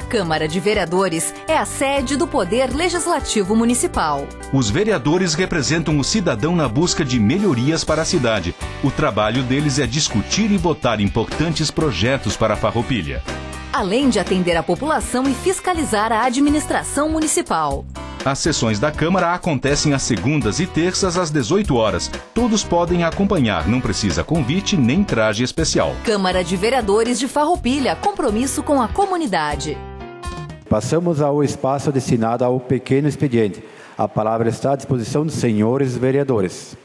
Câmara de Vereadores é a sede do Poder Legislativo Municipal. Os vereadores representam o cidadão na busca de melhorias para a cidade. O trabalho deles é discutir e votar importantes projetos para a Farroupilha. Além de atender a população e fiscalizar a administração municipal. As sessões da Câmara acontecem às segundas e terças às 18 horas. Todos podem acompanhar, não precisa convite nem traje especial. Câmara de Vereadores de Farroupilha, compromisso com a comunidade. Passamos ao espaço destinado ao pequeno expediente. A palavra está à disposição dos senhores vereadores.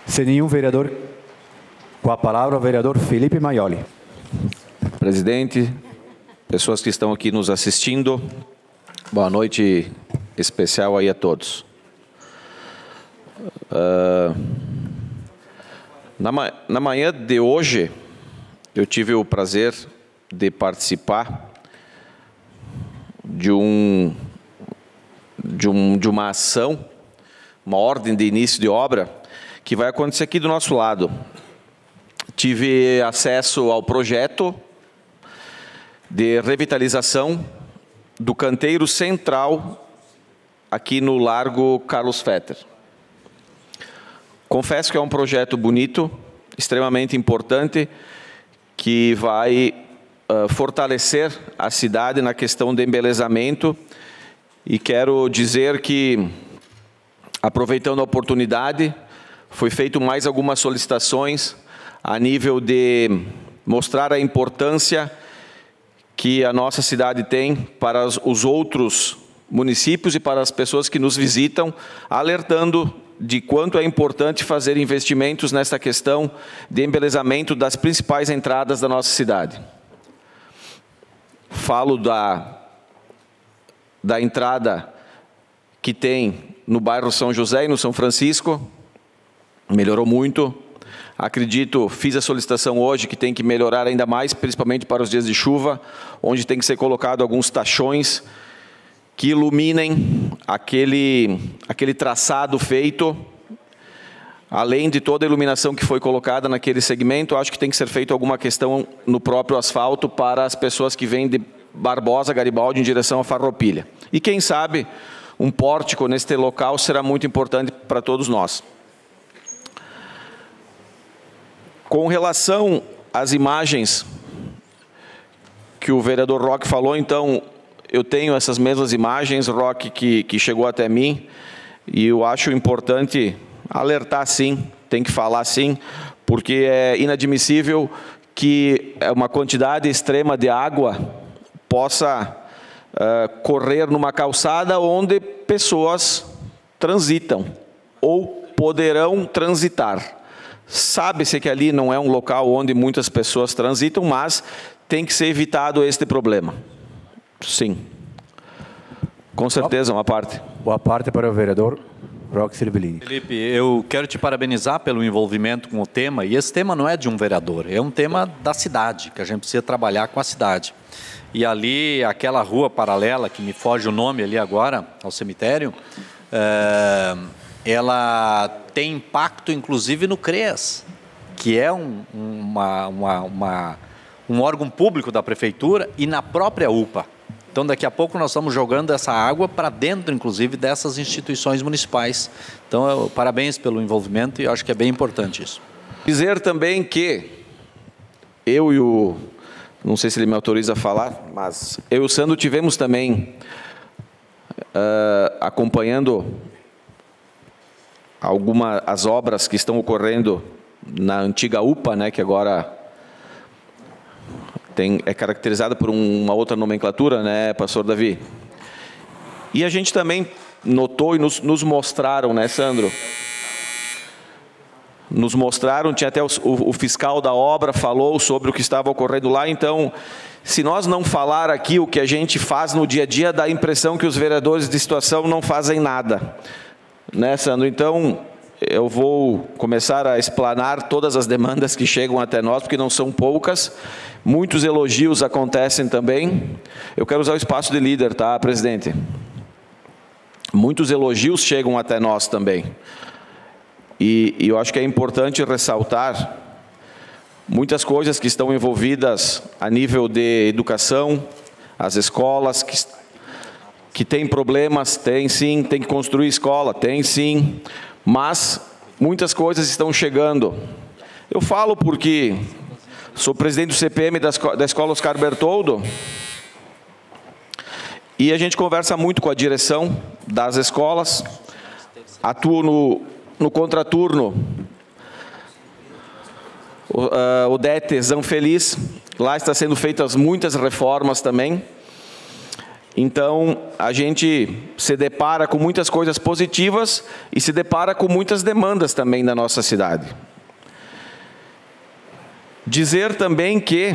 Sem nenhum vereador, com a palavra o vereador Felipe Maioli. Presidente, pessoas que estão aqui nos assistindo, boa noite especial aí a todos. Na manhã de hoje, eu tive o prazer de participar de uma ação, uma ordem de início de obra, que vai acontecer aqui do nosso lado. Tive acesso ao projeto de revitalização do canteiro central aqui no Largo Carlos Fetter. Confesso que é um projeto bonito, extremamente importante, que vai fortalecer a cidade na questão de embelezamento, e quero dizer que, aproveitando a oportunidade, foi feito mais algumas solicitações a nível de mostrar a importância que a nossa cidade tem para os outros municípios e para as pessoas que nos visitam, alertando de quanto é importante fazer investimentos nessa questão de embelezamento das principais entradas da nossa cidade. Falo da entrada que tem no bairro São José e no São Francisco, melhorou muito. Acredito, fiz a solicitação hoje que tem que melhorar ainda mais, principalmente para os dias de chuva, onde tem que ser colocado alguns tachões que iluminem aquele traçado feito. Além de toda a iluminação que foi colocada naquele segmento, acho que tem que ser feito alguma questão no próprio asfalto para as pessoas que vêm de Barbosa, Garibaldi, em direção a Farroupilha. E quem sabe, um pórtico neste local será muito importante para todos nós. Com relação às imagens que o vereador Roque falou, então, eu tenho essas mesmas imagens, Roque, que chegou até mim, e eu acho importante alertar sim, tem que falar sim, porque é inadmissível que uma quantidade extrema de água possa correr numa calçada onde pessoas transitam ou poderão transitar. Sabe-se que ali não é um local onde muitas pessoas transitam, mas tem que ser evitado este problema. Sim. Com certeza, uma parte. Boa parte para o vereador Roque Silvelini. Felipe, eu quero te parabenizar pelo envolvimento com o tema, e esse tema não é de um vereador, é um tema da cidade, que a gente precisa trabalhar com a cidade. E ali, aquela rua paralela, que me foge o nome ali agora, ao cemitério, ela tem impacto, inclusive, no CREAS, que é um órgão público da prefeitura, e na própria UPA. Então, daqui a pouco nós estamos jogando essa água para dentro, inclusive, dessas instituições municipais. Então, parabéns pelo envolvimento, e eu acho que é bem importante isso. Dizer também que eu e o... não sei se ele me autoriza a falar, mas eu e o Sandro tivemos também acompanhando as obras que estão ocorrendo na antiga UPA, né, que agora é caracterizada por uma outra nomenclatura, né, pastor Davi? E a gente também notou e nos mostraram, né, Sandro? Nos mostraram, tinha até o fiscal da obra falou sobre o que estava ocorrendo lá. Então, se nós não falar aqui o que a gente faz no dia a dia, dá a impressão que os vereadores de situação não fazem nada, né, Sandro? Então, eu vou começar a explanar todas as demandas que chegam até nós, porque não são poucas. Muitos elogios acontecem também. Eu quero usar o espaço de líder, tá, presidente? Muitos elogios chegam até nós também. E eu acho que é importante ressaltar muitas coisas que estão envolvidas a nível de educação, as escolas que têm problemas, tem sim, tem que construir escola, tem sim, mas muitas coisas estão chegando. Eu falo porque sou presidente do CPM da Escola Oscar Bertoldo, e a gente conversa muito com a direção das escolas, atuo no contraturno, o DET Zanfeliz, lá está sendo feitas muitas reformas também. Então, a gente se depara com muitas coisas positivas e se depara com muitas demandas também na nossa cidade. Dizer também que...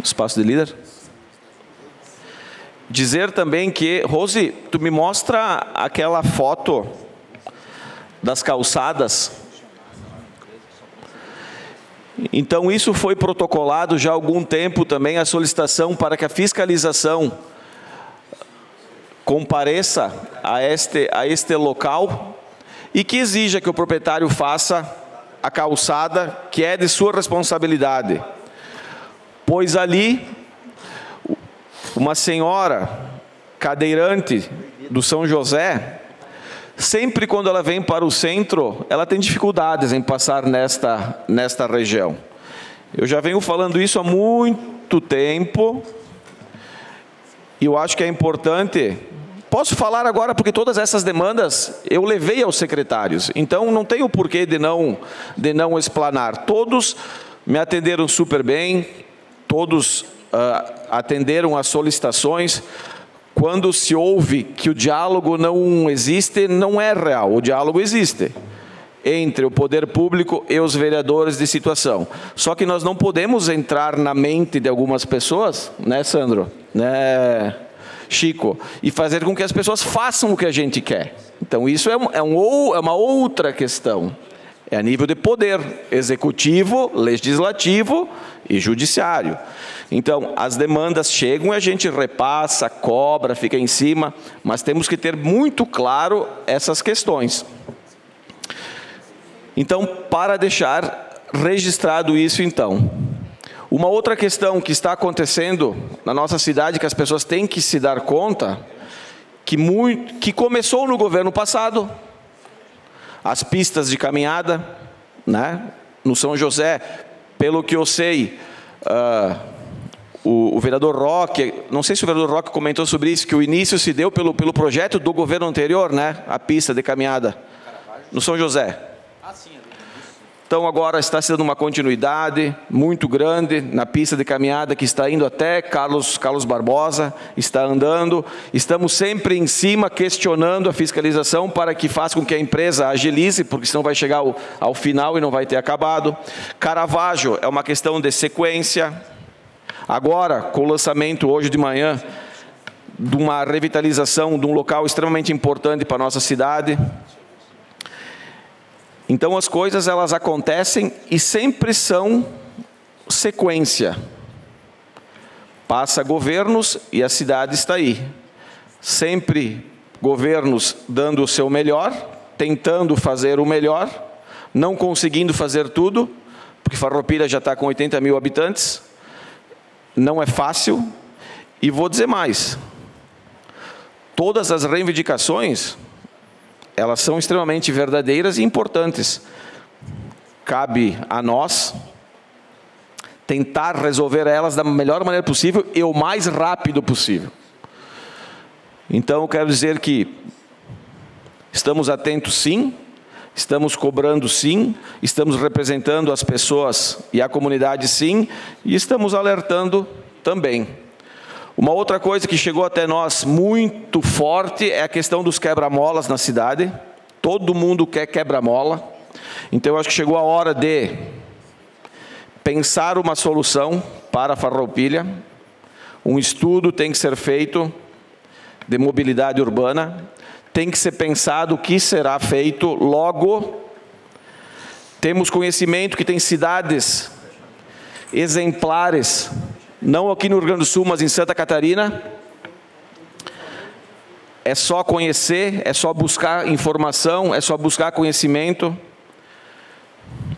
Espaço de líder. Dizer também que... Rose, tu me mostra aquela foto das calçadas. Então, isso foi protocolado já há algum tempo também, a solicitação para que a fiscalização compareça a este local e que exija que o proprietário faça a calçada que é de sua responsabilidade. Pois ali, uma senhora cadeirante do São José, sempre quando ela vem para o centro, ela tem dificuldades em passar nesta região. Eu já venho falando isso há muito tempo, e eu acho que é importante. Posso falar agora porque todas essas demandas eu levei aos secretários, então não tenho porquê de não explanar. Todos me atenderam super bem, todos atenderam às solicitações. Quando se ouve que o diálogo não existe, não é real. O diálogo existe entre o poder público e os vereadores de situação. Só que nós não podemos entrar na mente de algumas pessoas, né, Sandro? Né, Chico? E fazer com que as pessoas façam o que a gente quer. Então, isso é uma outra questão. É a nível de poder executivo, legislativo e judiciário. Então, as demandas chegam, a gente repassa, cobra, fica em cima, mas temos que ter muito claro essas questões. Então, para deixar registrado isso, então, uma outra questão que está acontecendo na nossa cidade, que as pessoas têm que se dar conta, que começou no governo passado, as pistas de caminhada, né? No São José, pelo que eu sei, o vereador Roque, não sei se o vereador Roque comentou sobre isso, que o início se deu pelo projeto do governo anterior, né? A pista de caminhada no São José. Então agora está sendo uma continuidade muito grande na pista de caminhada que está indo até Carlos Barbosa, está andando. Estamos sempre em cima questionando a fiscalização para que faça com que a empresa agilize, porque senão vai chegar ao final e não vai ter acabado. Caravaggio é uma questão de sequência. Agora, com o lançamento hoje de manhã de uma revitalização de um local extremamente importante para a nossa cidade. Então as coisas elas acontecem e sempre são sequência. Passa governos e a cidade está aí. Sempre governos dando o seu melhor, tentando fazer o melhor, não conseguindo fazer tudo, porque Farroupilha já está com 80 mil habitantes, não é fácil. E vou dizer mais, todas as reivindicações, elas são extremamente verdadeiras e importantes. Cabe a nós tentar resolver elas da melhor maneira possível e o mais rápido possível. Então, eu quero dizer que estamos atentos sim, estamos cobrando sim, estamos representando as pessoas e a comunidade sim, e estamos alertando também. Uma outra coisa que chegou até nós muito forte é a questão dos quebra-molas na cidade. Todo mundo quer quebra-mola. Então, eu acho que chegou a hora de pensar uma solução para a Farroupilha. Um estudo tem que ser feito de mobilidade urbana. Tem que ser pensado o que será feito logo. Temos conhecimento que tem cidades exemplares, não aqui no Rio Grande do Sul, mas em Santa Catarina. É só conhecer, é só buscar informação, é só buscar conhecimento.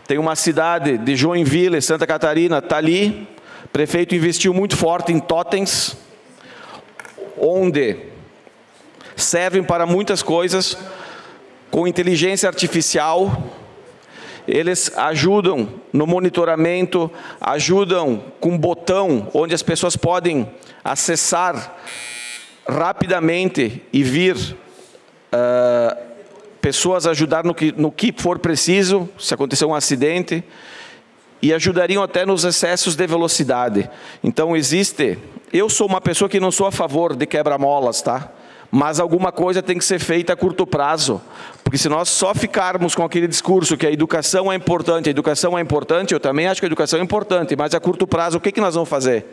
Tem uma cidade de Joinville, Santa Catarina, está ali. O prefeito investiu muito forte em totens, onde servem para muitas coisas, com inteligência artificial. Eles ajudam no monitoramento, ajudam com um botão onde as pessoas podem acessar rapidamente e vir pessoas ajudar no que for preciso, se acontecer um acidente, e ajudariam até nos excessos de velocidade. Então eu sou uma pessoa que não sou a favor de quebra-molas, tá? Mas alguma coisa tem que ser feita a curto prazo, porque se nós só ficarmos com aquele discurso que a educação é importante, eu também acho que a educação é importante, mas a curto prazo o que nós vamos fazer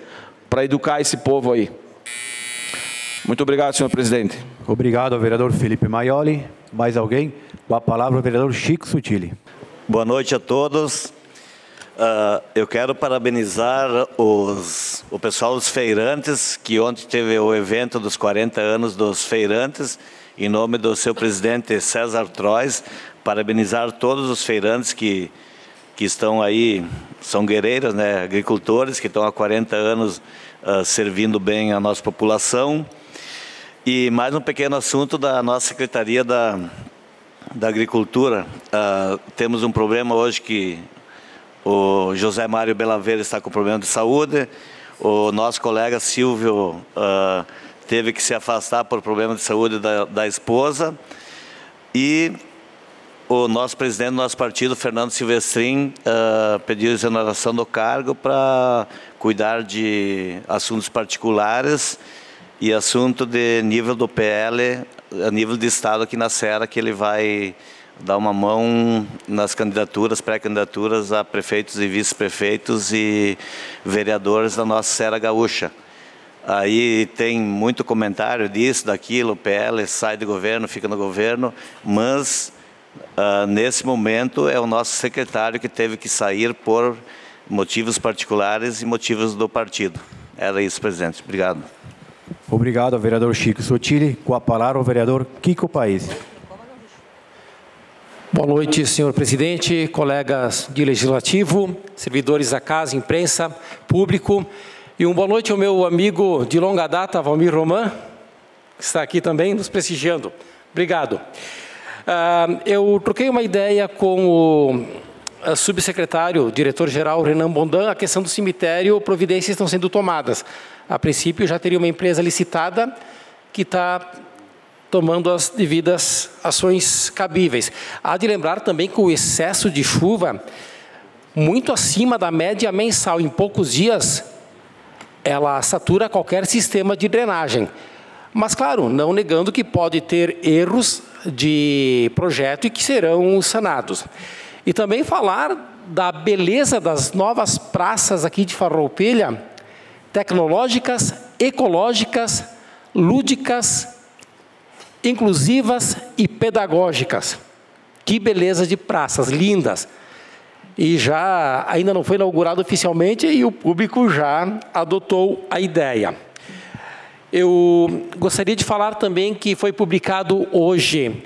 para educar esse povo aí? Muito obrigado, senhor presidente. Obrigado ao vereador Felipe Maioli. Mais alguém? Com a palavra o vereador Chico Sutili. Boa noite a todos. Eu quero parabenizar o pessoal dos feirantes, que ontem teve o evento dos 40 anos dos feirantes, em nome do seu presidente César Trois, parabenizar todos os feirantes que estão aí, são guerreiros, né, agricultores, que estão há 40 anos servindo bem a nossa população. E mais um pequeno assunto da nossa Secretaria da Agricultura. Temos um problema hoje que o José Mário Belaveira está com problema de saúde, o nosso colega Silvio teve que se afastar por problema de saúde da esposa, e o nosso presidente do nosso partido, Fernando Silvestrin, pediu exoneração do cargo para cuidar de assuntos particulares e assunto de nível do PL, a nível de Estado aqui na Serra, que ele vai dar uma mão nas candidaturas, pré-candidaturas a prefeitos e vice-prefeitos e vereadores da nossa Serra Gaúcha. Aí tem muito comentário disso, daquilo, o PL sai do governo, fica no governo, mas nesse momento é o nosso secretário que teve que sair por motivos particulares e motivos do partido. Era isso, presidente. Obrigado. Obrigado ao vereador Chico Sutili. Com a palavra o vereador Kiko Paes. Boa noite, senhor presidente, colegas de legislativo, servidores da casa, imprensa, público. E boa noite ao meu amigo de longa data, Valmir Roman, que está aqui também nos prestigiando. Obrigado. Eu troquei uma ideia com o subsecretário, diretor-geral Renan Bondan, a questão do cemitério, providências estão sendo tomadas. A princípio já teria uma empresa licitada que está tomando as devidas ações cabíveis. Há de lembrar também que o excesso de chuva, muito acima da média mensal, em poucos dias, ela satura qualquer sistema de drenagem. Mas, claro, não negando que pode ter erros de projeto e que serão sanados. E também falar da beleza das novas praças aqui de Farroupilha, tecnológicas, ecológicas, lúdicas, inclusivas e pedagógicas. Que beleza de praças, lindas. E ainda não foi inaugurado oficialmente e o público já adotou a ideia. Eu gostaria de falar também que foi publicado hoje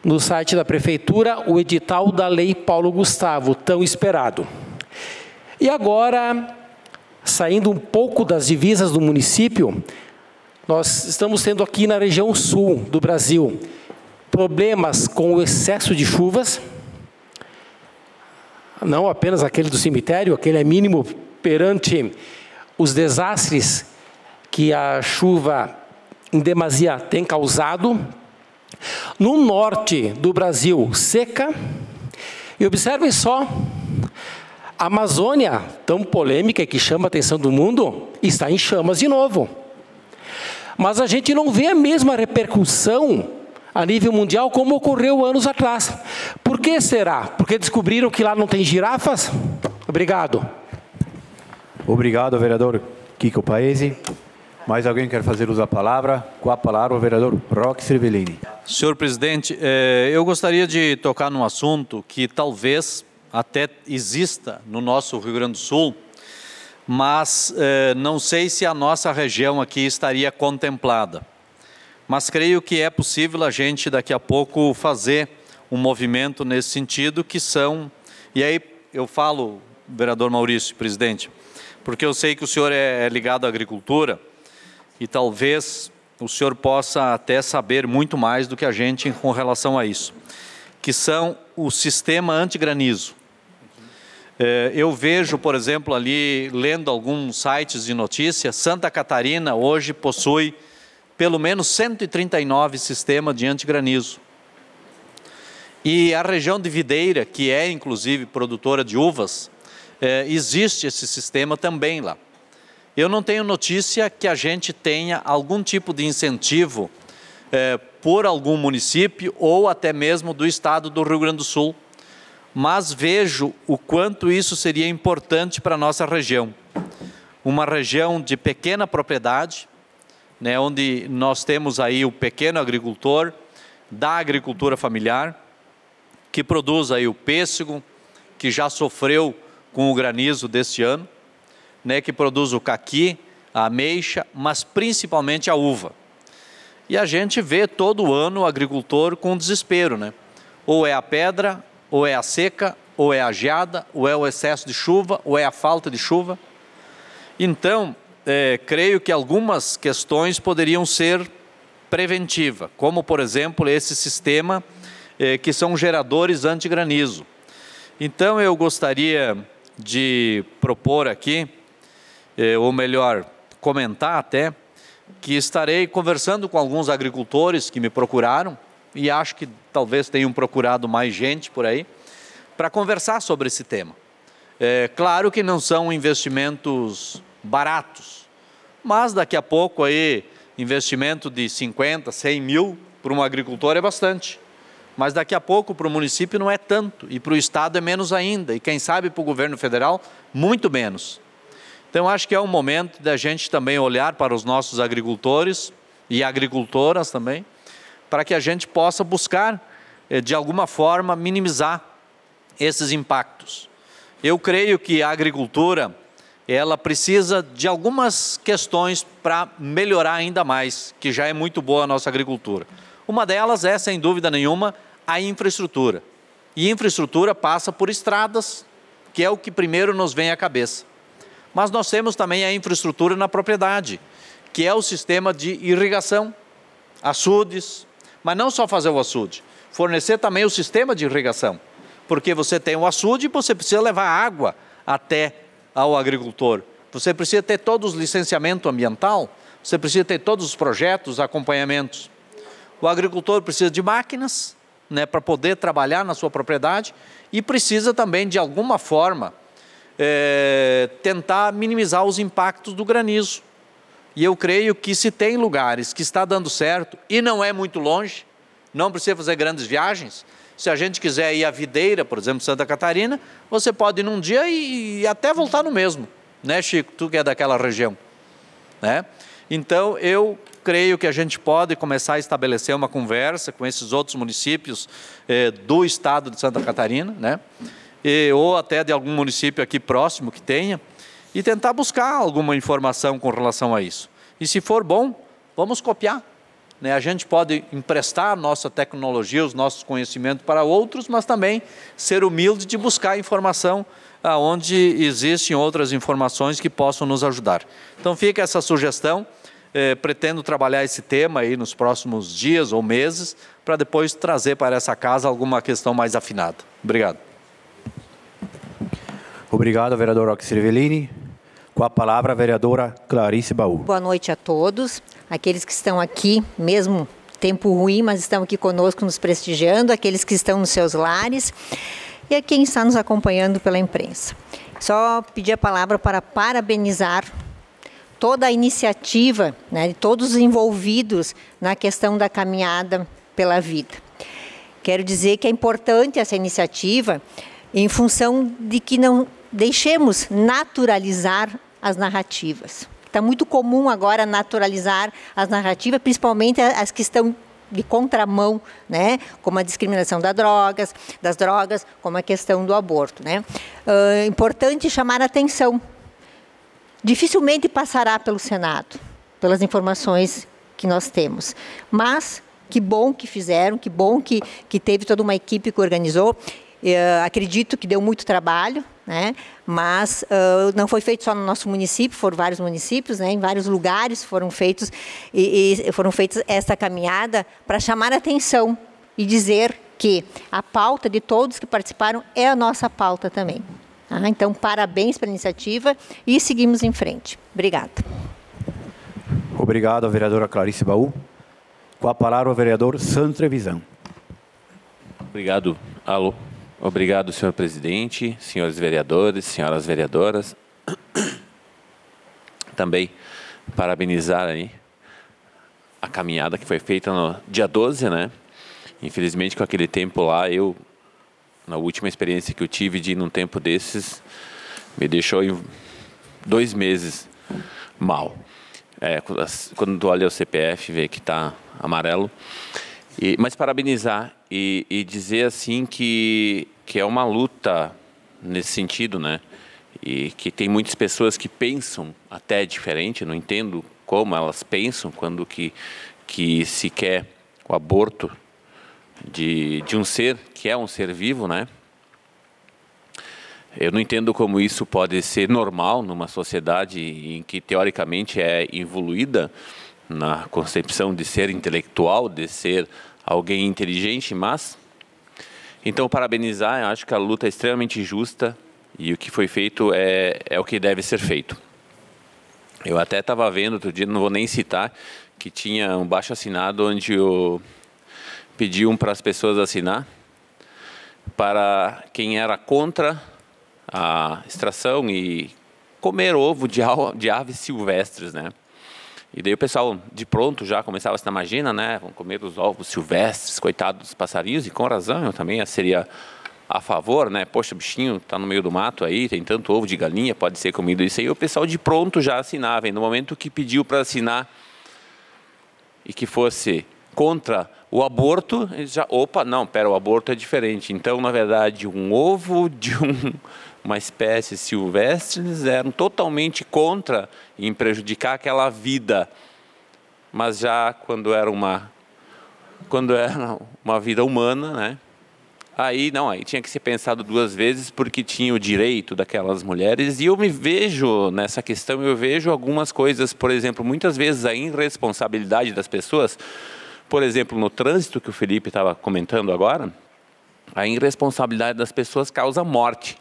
no site da Prefeitura o edital da Lei Paulo Gustavo, tão esperado. E agora, saindo um pouco das divisas do município, nós estamos tendo aqui na região sul do Brasil problemas com o excesso de chuvas, não apenas aquele do cemitério, aquele é mínimo perante os desastres que a chuva em demasia tem causado. No norte do Brasil, seca. E observem só, a Amazônia, tão polêmica e que chama a atenção do mundo, está em chamas de novo. Mas a gente não vê a mesma repercussão a nível mundial como ocorreu anos atrás. Por que será? Porque descobriram que lá não tem girafas? Obrigado. Obrigado, vereador Kiko Paes. Mais alguém quer fazer uso da palavra? Com a palavra o vereador Roque Cervellini. Senhor presidente, eu gostaria de tocar num assunto que talvez até exista no nosso Rio Grande do Sul, mas não sei se a nossa região aqui estaria contemplada. Mas creio que é possível a gente daqui a pouco fazer um movimento nesse sentido, que são, e aí eu falo, vereador Maurício, presidente, porque eu sei que o senhor é ligado à agricultura e talvez o senhor possa até saber muito mais do que a gente com relação a isso, que são o sistema antigranizo. Eu vejo, por exemplo, ali, lendo alguns sites de notícia, Santa Catarina hoje possui pelo menos 139 sistemas de antigranizo. E a região de Videira, que é inclusive produtora de uvas, existe esse sistema também lá. Eu não tenho notícia que a gente tenha algum tipo de incentivo por algum município ou até mesmo do estado do Rio Grande do Sul, mas vejo o quanto isso seria importante para a nossa região. Uma região de pequena propriedade, né, onde nós temos aí o pequeno agricultor da agricultura familiar, que produz aí o pêssego, que já sofreu com o granizo deste ano, né, que produz o caqui, a ameixa, mas principalmente a uva. E a gente vê todo ano o agricultor com desespero, né? Ou é a pedra, ou é a seca, ou é a geada, ou é o excesso de chuva, ou é a falta de chuva. Então, creio que algumas questões poderiam ser preventivas, como, por exemplo, esse sistema que são geradores antigranizo. Então, eu gostaria de propor aqui, ou melhor, comentar até, que estarei conversando com alguns agricultores que me procuraram, e acho que talvez tenham procurado mais gente por aí, para conversar sobre esse tema. Claro que não são investimentos baratos, mas daqui a pouco aí, investimento de 50, 100 mil para um agricultor é bastante. Mas daqui a pouco para o município não é tanto, e para o estado é menos ainda, e quem sabe para o governo federal, muito menos. Então acho que é um momento da gente também olhar para os nossos agricultores e agricultoras também, para que a gente possa buscar, de alguma forma, minimizar esses impactos. Eu creio que a agricultura, ela precisa de algumas questões para melhorar ainda mais, que já é muito boa a nossa agricultura. Uma delas é, sem dúvida nenhuma, a infraestrutura. E infraestrutura passa por estradas, que é o que primeiro nos vem à cabeça. Mas nós temos também a infraestrutura na propriedade, que é o sistema de irrigação, açudes, mas não só fazer o açude, fornecer também o sistema de irrigação, porque você tem o açude e você precisa levar água até ao agricultor. Você precisa ter todos os licenciamento ambiental, você precisa ter todos os projetos, acompanhamentos. O agricultor precisa de máquinas, né, para poder trabalhar na sua propriedade e precisa também, de alguma forma, tentar minimizar os impactos do granizo. E eu creio que se tem lugares que está dando certo e não é muito longe, não precisa fazer grandes viagens. Se a gente quiser ir à Videira, por exemplo, Santa Catarina, você pode ir num dia e até voltar no mesmo, né, Chico? Tu que é daquela região, né? Então, eu creio que a gente pode começar a estabelecer uma conversa com esses outros municípios do estado de Santa Catarina, né? Ou até de algum município aqui próximo que tenha, e tentar buscar alguma informação com relação a isso. E se for bom, vamos copiar, né? A gente pode emprestar a nossa tecnologia, os nossos conhecimentos para outros, mas também ser humilde de buscar informação onde existem outras informações que possam nos ajudar. Então fica essa sugestão, pretendo trabalhar esse tema aí nos próximos dias ou meses, para depois trazer para essa casa alguma questão mais afinada. Obrigado. Obrigado, vereador Roque Cervellini. Com a palavra, a vereadora Clarice Baú. Boa noite a todos, aqueles que estão aqui, mesmo tempo ruim, mas estão aqui conosco nos prestigiando, aqueles que estão nos seus lares e a quem está nos acompanhando pela imprensa. Só pedir a palavra para parabenizar toda a iniciativa, né, de todos os envolvidos na questão da caminhada pela vida. Quero dizer que é importante essa iniciativa em função de que não deixemos naturalizar as narrativas. Está muito comum agora naturalizar as narrativas, principalmente as que estão de contramão, né? Como a discriminação das drogas, como a questão do aborto, né? Importante chamar a atenção. Dificilmente passará pelo Senado, pelas informações que nós temos, mas que bom que fizeram, que bom que teve toda uma equipe que organizou. Acredito que deu muito trabalho, né? Mas não foi feito só no nosso município, foram vários municípios, né? Em vários lugares foram feitos essa caminhada para chamar a atenção e dizer que a pauta de todos que participaram é a nossa pauta também. Então, parabéns pela iniciativa e seguimos em frente. Obrigada. Obrigado, vereadora Clarice Baú. Com a palavra, o vereador Sandro Trevisan. Obrigado. Alô. Obrigado, senhor presidente, senhores vereadores, senhoras vereadoras. Também parabenizar aí a caminhada que foi feita no dia 12, né? Infelizmente, com aquele tempo lá, na última experiência que eu tive de ir num tempo desses, me deixou em 2 meses mal. Quando tu olha o CPF, vê que está amarelo. Mas parabenizar e dizer assim que é uma luta nesse sentido, né? E que tem muitas pessoas que pensam até diferente, não entendo como elas pensam quando que se quer o aborto de um ser que é um ser vivo, né? Eu não entendo como isso pode ser normal numa sociedade em que teoricamente é evoluída na concepção de ser intelectual, de ser alguém inteligente, mas... Então, parabenizar, eu acho que a luta é extremamente justa e o que foi feito é o que deve ser feito. Eu até estava vendo outro dia, não vou nem citar, que tinha um baixo-assinado onde pediam para as pessoas assinar para quem era contra a extração e comer ovo de aves silvestres, né? E daí o pessoal, de pronto, já começava a se imagina, né? Vão comer os ovos silvestres, coitados dos passarinhos, e com razão, eu também seria a favor, né? Poxa, o bichinho está no meio do mato aí, tem tanto ovo de galinha, pode ser comido isso aí. O pessoal de pronto já assinava, e no momento que pediu para assinar e que fosse contra o aborto, eles já, opa, não, pera, o aborto é diferente. Então, na verdade, um ovo de uma espécie silvestre, eles eram totalmente contra em prejudicar aquela vida. Mas já quando era uma vida humana, né? Aí tinha que ser pensado 2 vezes porque tinha o direito daquelas mulheres. E eu me vejo nessa questão, eu vejo algumas coisas, por exemplo, muitas vezes a irresponsabilidade das pessoas. Por exemplo, no trânsito, que o Felipe estava comentando agora, a irresponsabilidade das pessoas causa morte.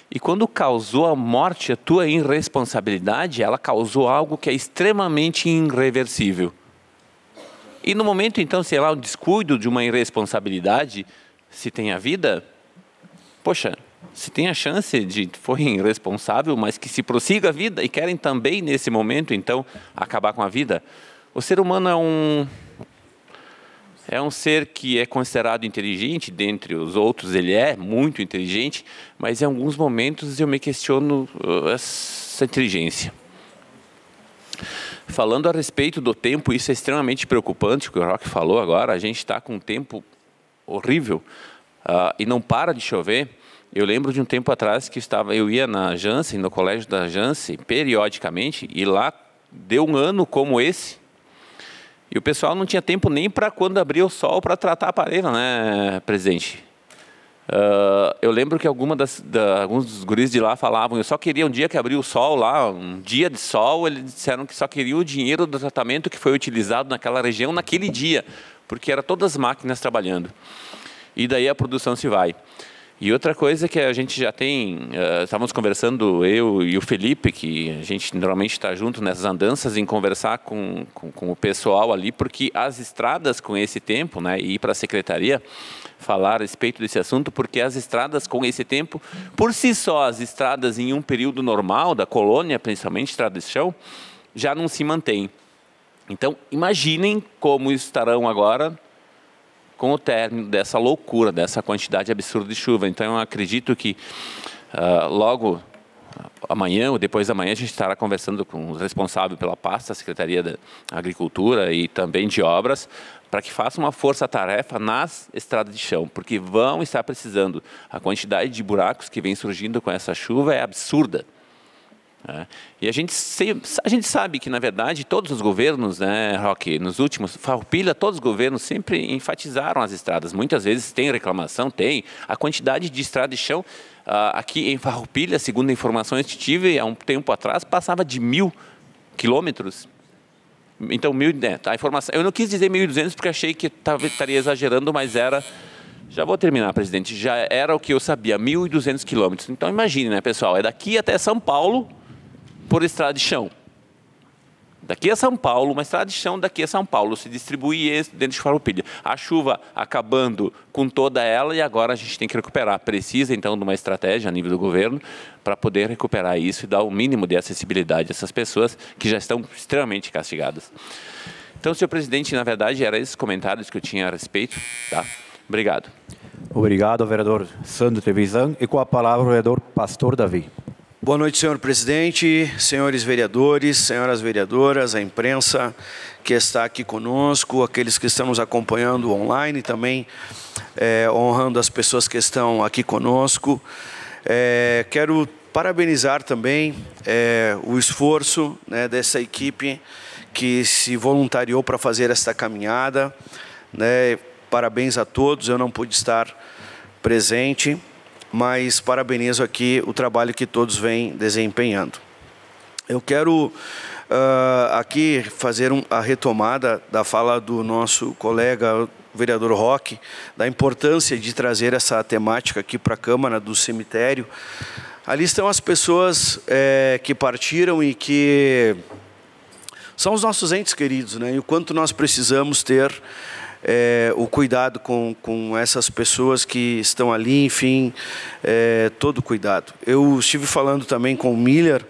E quando causou a morte, a tua irresponsabilidade, ela causou algo que é extremamente irreversível. E no momento, então, sei lá, o descuido de uma irresponsabilidade, se tem a vida, poxa, se tem a chance de for irresponsável, mas que se prossiga a vida e querem também, nesse momento, então, acabar com a vida. O ser humano é um ser que é considerado inteligente, dentre os outros ele é muito inteligente, mas em alguns momentos eu me questiono essa inteligência. Falando a respeito do tempo, isso é extremamente preocupante, o que o Roque falou agora, a gente está com um tempo horrível e não para de chover. Eu lembro de um tempo atrás que eu ia na Janssen, no colégio da Janssen, periodicamente, e lá deu um ano como esse, e o pessoal não tinha tempo nem para quando abria o sol para tratar a parede, né, presidente? Eu lembro que alguns dos guris de lá falavam, eu só queria um dia que abriu o sol lá, um dia de sol, eles disseram que só queriam o dinheiro do tratamento que foi utilizado naquela região naquele dia, porque eram todas as máquinas trabalhando. E daí a produção se vai. E outra coisa que a gente já tem, estávamos conversando, eu e o Felipe, que a gente normalmente está junto nessas andanças, em conversar com o pessoal ali, porque as estradas com esse tempo, né, e ir para a secretaria falar a respeito desse assunto, porque as estradas com esse tempo, por si só, as estradas em um período normal da colônia, principalmente estrada de chão, já não se mantêm. Então, imaginem como estarão agora com o término dessa loucura, dessa quantidade absurda de chuva. Então, eu acredito que logo amanhã ou depois da manhã a gente estará conversando com o responsável pela pasta, a Secretaria da Agricultura e também de Obras, para que faça uma força-tarefa nas estradas de chão, porque vão estar precisando. A quantidade de buracos que vem surgindo com essa chuva é absurda. E a gente sabe que, na verdade, todos os governos, né, Roque, nos últimos, Farroupilha, todos os governos sempre enfatizaram as estradas. Muitas vezes tem reclamação, tem. A quantidade de estrada de chão aqui em Farroupilha, segundo informações que tive há um tempo atrás, passava de 1.000 quilômetros. Então, a informação, eu não quis dizer 1.200 porque achei que estaria exagerando, mas era... Já vou terminar, presidente. Já era o que eu sabia, 1.200 quilômetros. Então, imagine, né, pessoal? É daqui até São Paulo por estrada de chão. Daqui a São Paulo, uma estrada de chão daqui a São Paulo, se distribui dentro de Farroupilha. A chuva acabando com toda ela e agora a gente tem que recuperar. Precisa, então, de uma estratégia a nível do governo para poder recuperar isso e dar o mínimo de acessibilidade a essas pessoas que já estão extremamente castigadas. Então, senhor presidente, na verdade, eram esses comentários que eu tinha a respeito, tá? Obrigado. Obrigado, vereador Sandro Trevisan. E com a palavra o vereador Pastor Davi. Boa noite, senhor presidente, senhores vereadores, senhoras vereadoras, a imprensa que está aqui conosco, aqueles que estão nos acompanhando online também, honrando as pessoas que estão aqui conosco. Quero parabenizar também o esforço, né, dessa equipe que se voluntariou para fazer esta caminhada, né? Parabéns a todos, eu não pude estar presente, mas parabenizo aqui o trabalho que todos vêm desempenhando. Eu quero aqui fazer a retomada da fala do nosso colega, o vereador Roque, da importância de trazer essa temática aqui para a Câmara do cemitério. Ali estão as pessoas que partiram e que são os nossos entes queridos, né? E o quanto nós precisamos ter o cuidado com essas pessoas que estão ali, enfim, todo cuidado. Eu estive falando também com o Miller,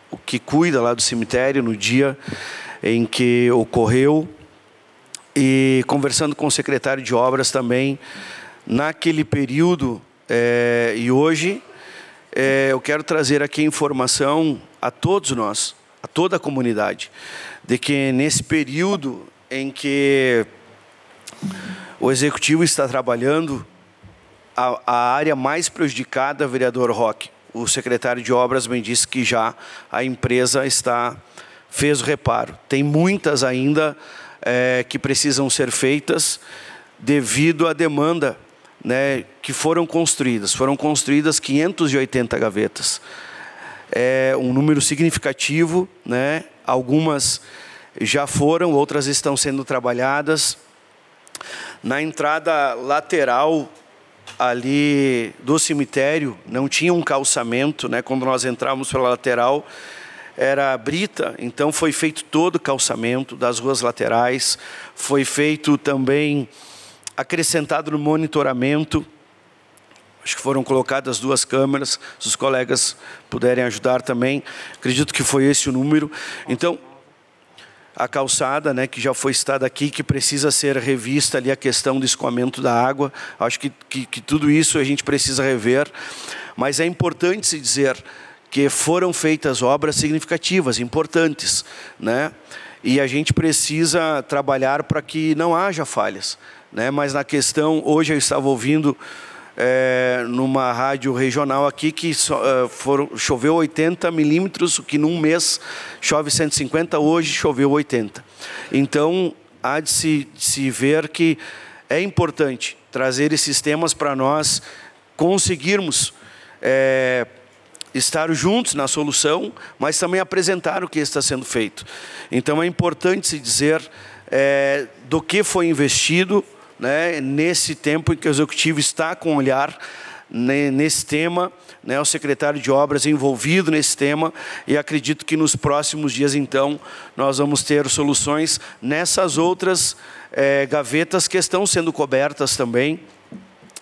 o que cuida lá do cemitério, no dia em que ocorreu, e conversando com o secretário de obras também, naquele período, e hoje, eu quero trazer aqui informação a todos nós, a toda a comunidade, de que nesse período em que o Executivo está trabalhando, a área mais prejudicada, vereador Roque, o secretário de Obras me disse que já a empresa fez o reparo. Tem muitas ainda que precisam ser feitas devido à demanda, né, que foram construídas. Foram construídas 580 gavetas. É um número significativo, né? Algumas já foram, outras estão sendo trabalhadas. Na entrada lateral ali do cemitério não tinha um calçamento, né? Quando nós entramos pela lateral era brita, então foi feito todo o calçamento das ruas laterais, foi feito também acrescentado no monitoramento. Acho que foram colocadas 2 câmeras, se os colegas puderem ajudar também, acredito que foi esse o número. Então a calçada, né, que já foi citada aqui, que precisa ser revista ali a questão do escoamento da água. Acho que tudo isso a gente precisa rever, mas é importante se dizer que foram feitas obras significativas, importantes, né? E a gente precisa trabalhar para que não haja falhas, né? Mas na questão, hoje eu estava ouvindo numa rádio regional aqui que choveu 80 milímetros, que num mês chove 150, hoje choveu 80. Então, há de se ver que é importante trazer esses temas para nós conseguirmos estar juntos na solução, mas também apresentar o que está sendo feito. Então, é importante se dizer do que foi investido, né, nesse tempo em que o Executivo está com um olhar nesse tema, né, o secretário de Obras envolvido nesse tema, e acredito que nos próximos dias, então, nós vamos ter soluções nessas outras gavetas que estão sendo cobertas também,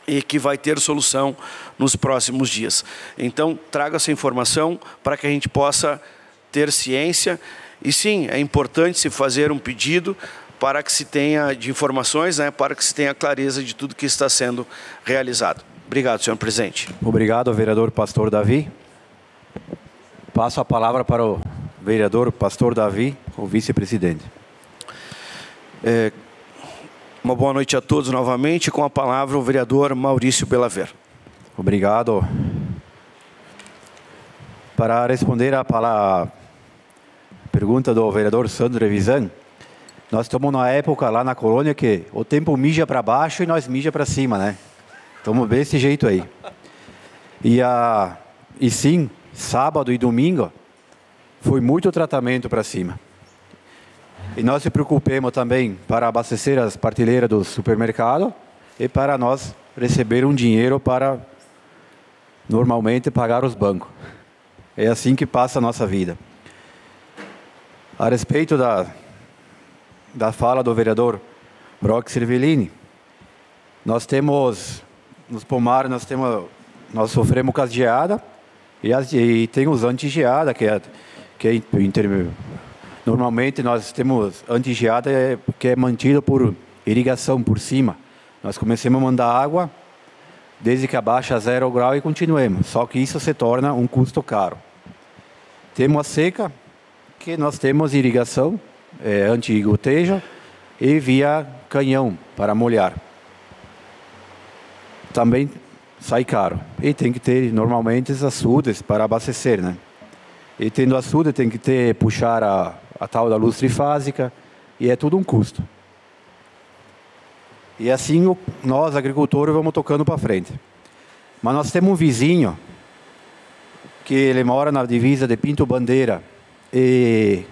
e que vai ter solução nos próximos dias. Então, trago essa informação para que a gente possa ter ciência, e sim, é importante se fazer um pedido para que se tenha de informações, né, para que se tenha clareza de tudo que está sendo realizado. Obrigado, senhor presidente. Obrigado, vereador Pastor Davi. Passo a palavra para o vereador Pastor Davi, o vice-presidente. Uma boa noite a todos novamente. Com a palavra o vereador Maurício Belaver. Obrigado. para responder a pergunta do vereador Sandro Trevisan, nós estamos numa época lá na colônia que o tempo mija para baixo e nós mija para cima, né? Estamos desse jeito aí. E sim, sábado e domingo foi muito tratamento para cima. E nós se preocupamos também para abastecer as prateleiras do supermercado e para nós receber um dinheiro para normalmente pagar os bancos. É assim que passa a nossa vida. A respeito da fala do vereador Brock Cervellini, nós temos, nos pomares, nós sofremos com as geadas e tem os anti-geada, normalmente nós temos anti-geada que é mantido por irrigação por cima. Nós começamos a mandar água desde que abaixa a 0 grau e continuemos. Só que isso se torna um custo caro. Temos a seca, que nós temos irrigação, anti-goteja e via canhão para molhar. Também sai caro. E tem que ter normalmente os açudes para abastecer, né? E tendo açude tem que puxar a tal da luz trifásica e é tudo um custo. E assim nós, agricultores, vamos tocando para frente. Mas nós temos um vizinho que ele mora na divisa de Pinto Bandeira e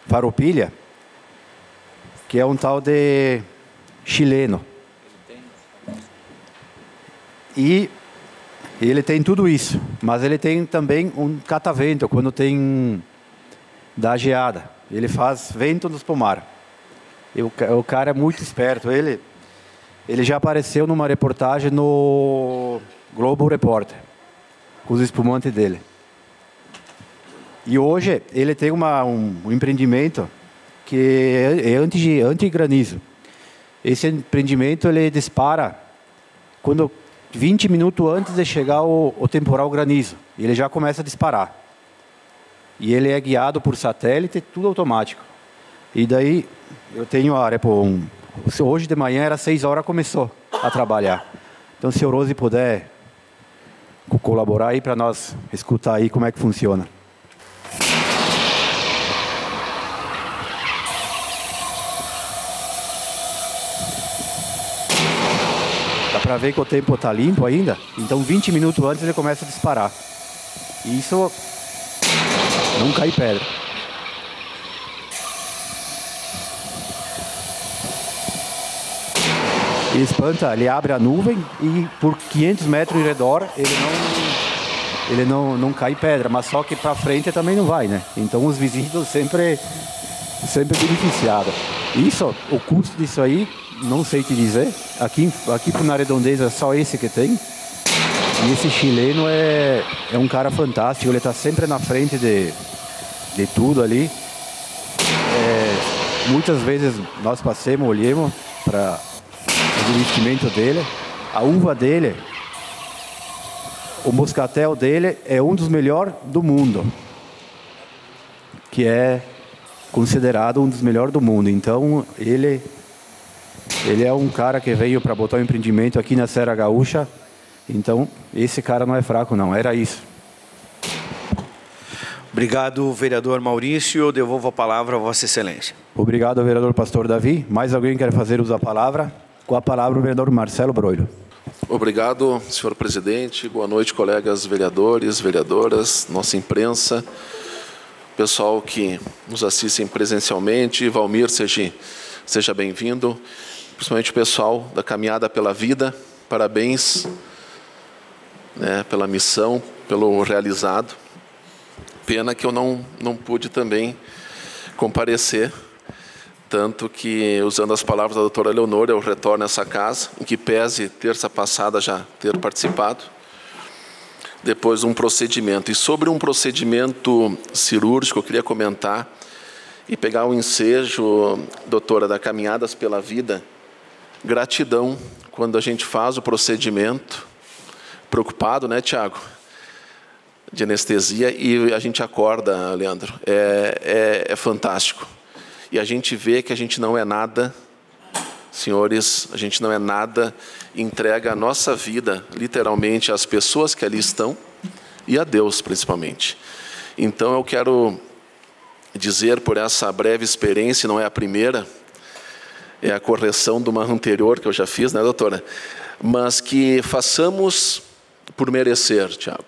Farroupilha, que é um tal de chileno. E ele tem tudo isso, mas ele tem também um catavento, quando tem da geada. Ele faz vento nos pomares. O cara é muito esperto. Ele já apareceu numa reportagem no Globo Repórter, com os espumantes dele. E hoje ele tem um empreendimento que é anti-granizo. Esse empreendimento ele dispara quando 20 minutos antes de chegar o temporal granizo. Ele já começa a disparar. E ele é guiado por satélite, tudo automático. E daí eu tenho hoje de manhã era 6 horas, começou a trabalhar. Então se o Rose puder colaborar aí para nós escutar aí como é que funciona. Para ver que o tempo está limpo ainda, então 20 minutos antes ele começa a disparar. E isso não cai pedra. Ele espanta, ele abre a nuvem e por 500 metros em redor ele não cai pedra, mas só que para frente também não vai, né? Então os vizinhos sempre beneficiados. Isso, o custo disso aí, não sei te dizer. Aqui na Redondeza é só esse que tem. E esse chileno é um cara fantástico. Ele está sempre na frente de tudo ali. Muitas vezes nós passamos, olhamos para o investimento dele. A uva dele, o moscatel dele é um dos melhores do mundo. Que é considerado um dos melhores do mundo. Então, ele é um cara que veio para botar um empreendimento aqui na Serra Gaúcha. Então, esse cara não é fraco, não. Era isso. Obrigado, vereador Maurício. Eu devolvo a palavra a Vossa Excelência. Obrigado, vereador Pastor Davi. Mais alguém quer fazer uso da palavra? Com a palavra, o vereador Marcelo Broilo. Obrigado, senhor presidente. Boa noite, colegas vereadores, vereadoras, nossa imprensa, pessoal que nos assistem presencialmente. Valmir, seja bem-vindo. Principalmente o pessoal da Caminhada pela Vida. Parabéns, né, pela missão, pelo realizado. Pena que eu não pude também comparecer, tanto que, usando as palavras da doutora Leonor, eu retorno a essa casa, em que pese terça passada já ter participado, depois de um procedimento. E sobre um procedimento cirúrgico, eu queria comentar e pegar o ensejo, doutora, da Caminhadas pela Vida. Gratidão quando a gente faz o procedimento, preocupado, né, Tiago? De anestesia, e a gente acorda, Leandro. É fantástico. E a gente vê que a gente não é nada, senhores, a gente não é nada, entrega a nossa vida, literalmente, às pessoas que ali estão e a Deus, principalmente. Então, eu quero dizer, por essa breve experiência, não é a primeira, é a correção de uma anterior que eu já fiz, né, doutora? Mas que façamos por merecer, Tiago.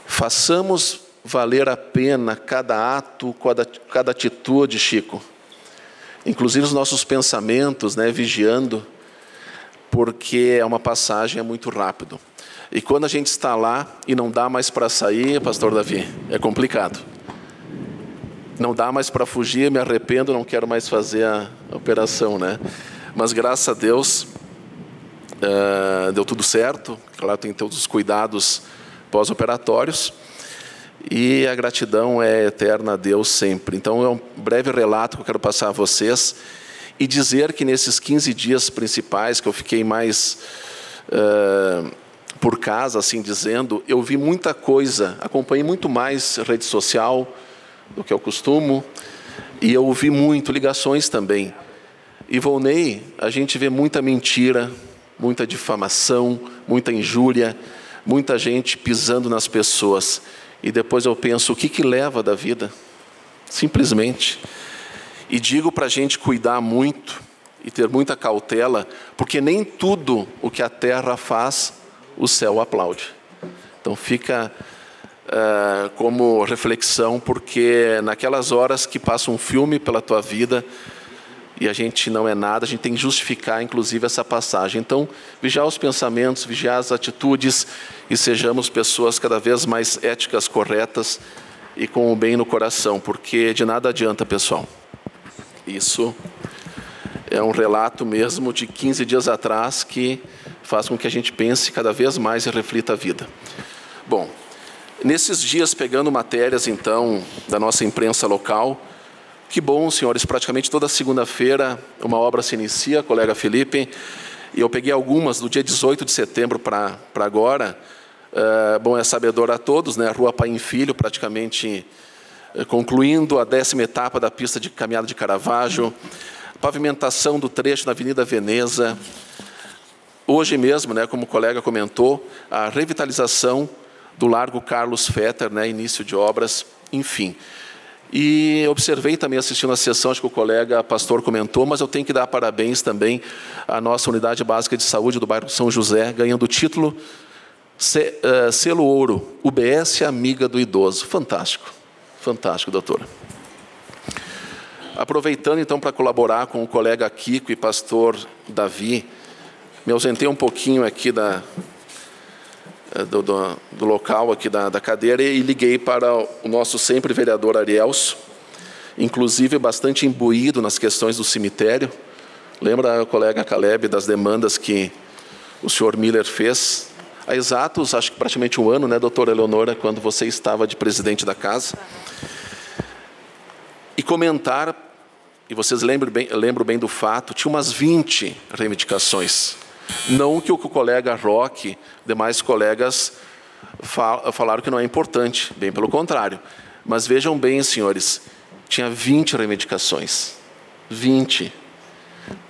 Façamos valer a pena cada ato, cada atitude, Chico. Inclusive os nossos pensamentos, né, vigiando, porque é uma passagem, é muito rápido. E quando a gente está lá e não dá mais para sair, pastor Davi, é complicado. Não dá mais para fugir, me arrependo, não quero mais fazer a operação, né? Mas graças a Deus, deu tudo certo. Claro, tem todos os cuidados pós-operatórios. E a gratidão é eterna a Deus sempre. Então, é um breve relato que eu quero passar a vocês e dizer que nesses 15 dias principais que eu fiquei mais por casa, assim dizendo, eu vi muita coisa, acompanhei muito mais rede social do que eu costumo, e eu ouvi muito, ligações também. E Volney, a gente vê muita mentira, muita difamação, muita injúria, muita gente pisando nas pessoas. E depois eu penso, o que leva da vida? Simplesmente. E digo para a gente cuidar muito e ter muita cautela, porque nem tudo o que a terra faz, o céu aplaude. Então fica como reflexão, porque naquelas horas que passa um filme pela tua vida e a gente não é nada, a gente tem que justificar, inclusive, essa passagem. Então, vigiar os pensamentos, vigiar as atitudes e sejamos pessoas cada vez mais éticas, corretas e com o bem no coração, porque de nada adianta, pessoal. Isso é um relato mesmo de 15 dias atrás que faz com que a gente pense cada vez mais e reflita a vida. Bom, nesses dias, pegando matérias, então, da nossa imprensa local, que bom, senhores, praticamente toda segunda-feira uma obra se inicia, colega Felipe, e eu peguei algumas do dia 18 de setembro para agora. Bom, é sabedor a todos, né? A Rua Paim Filho, praticamente concluindo a 10ª etapa da pista de caminhada de Caravaggio, pavimentação do trecho na Avenida Veneza. Hoje mesmo, né, como o colega comentou, a revitalização do Largo Carlos Fetter, né, início de obras, enfim. E observei também, assistindo a sessão, acho que o colega pastor comentou, mas eu tenho que dar parabéns também à nossa Unidade Básica de Saúde do bairro São José, ganhando o título Selo Ouro, UBS Amiga do Idoso. Fantástico, fantástico, doutora. Aproveitando, então, para colaborar com o colega Kiko e pastor Davi, me ausentei um pouquinho aqui do local aqui da cadeira e liguei para o nosso sempre vereador Arielso, inclusive bastante imbuído nas questões do cemitério. Lembra, colega Caleb, das demandas que o senhor Miller fez há exatos, acho que praticamente um ano, né, doutora Eleonora, quando você estava de presidente da casa. E comentar, e vocês lembram bem do fato, tinha umas 20 reivindicações. Não que o colega Roque, demais colegas, falaram que não é importante, bem pelo contrário. Mas vejam bem, senhores, tinha 20 reivindicações. 20.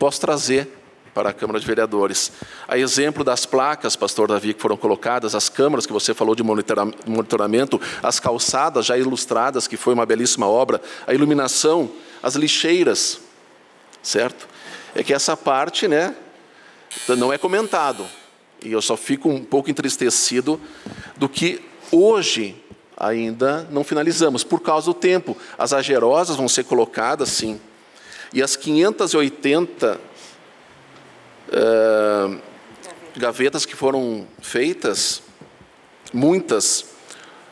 Posso trazer para a Câmara de Vereadores. A exemplo das placas, pastor Davi, que foram colocadas, as câmaras que você falou de monitoramento, as calçadas já ilustradas, que foi uma belíssima obra, a iluminação, as lixeiras, certo? É que essa parte, né, não é comentado. E eu só fico um pouco entristecido do que hoje ainda não finalizamos, por causa do tempo. As agerosas vão ser colocadas, sim. E as 580 gavetas que foram feitas, muitas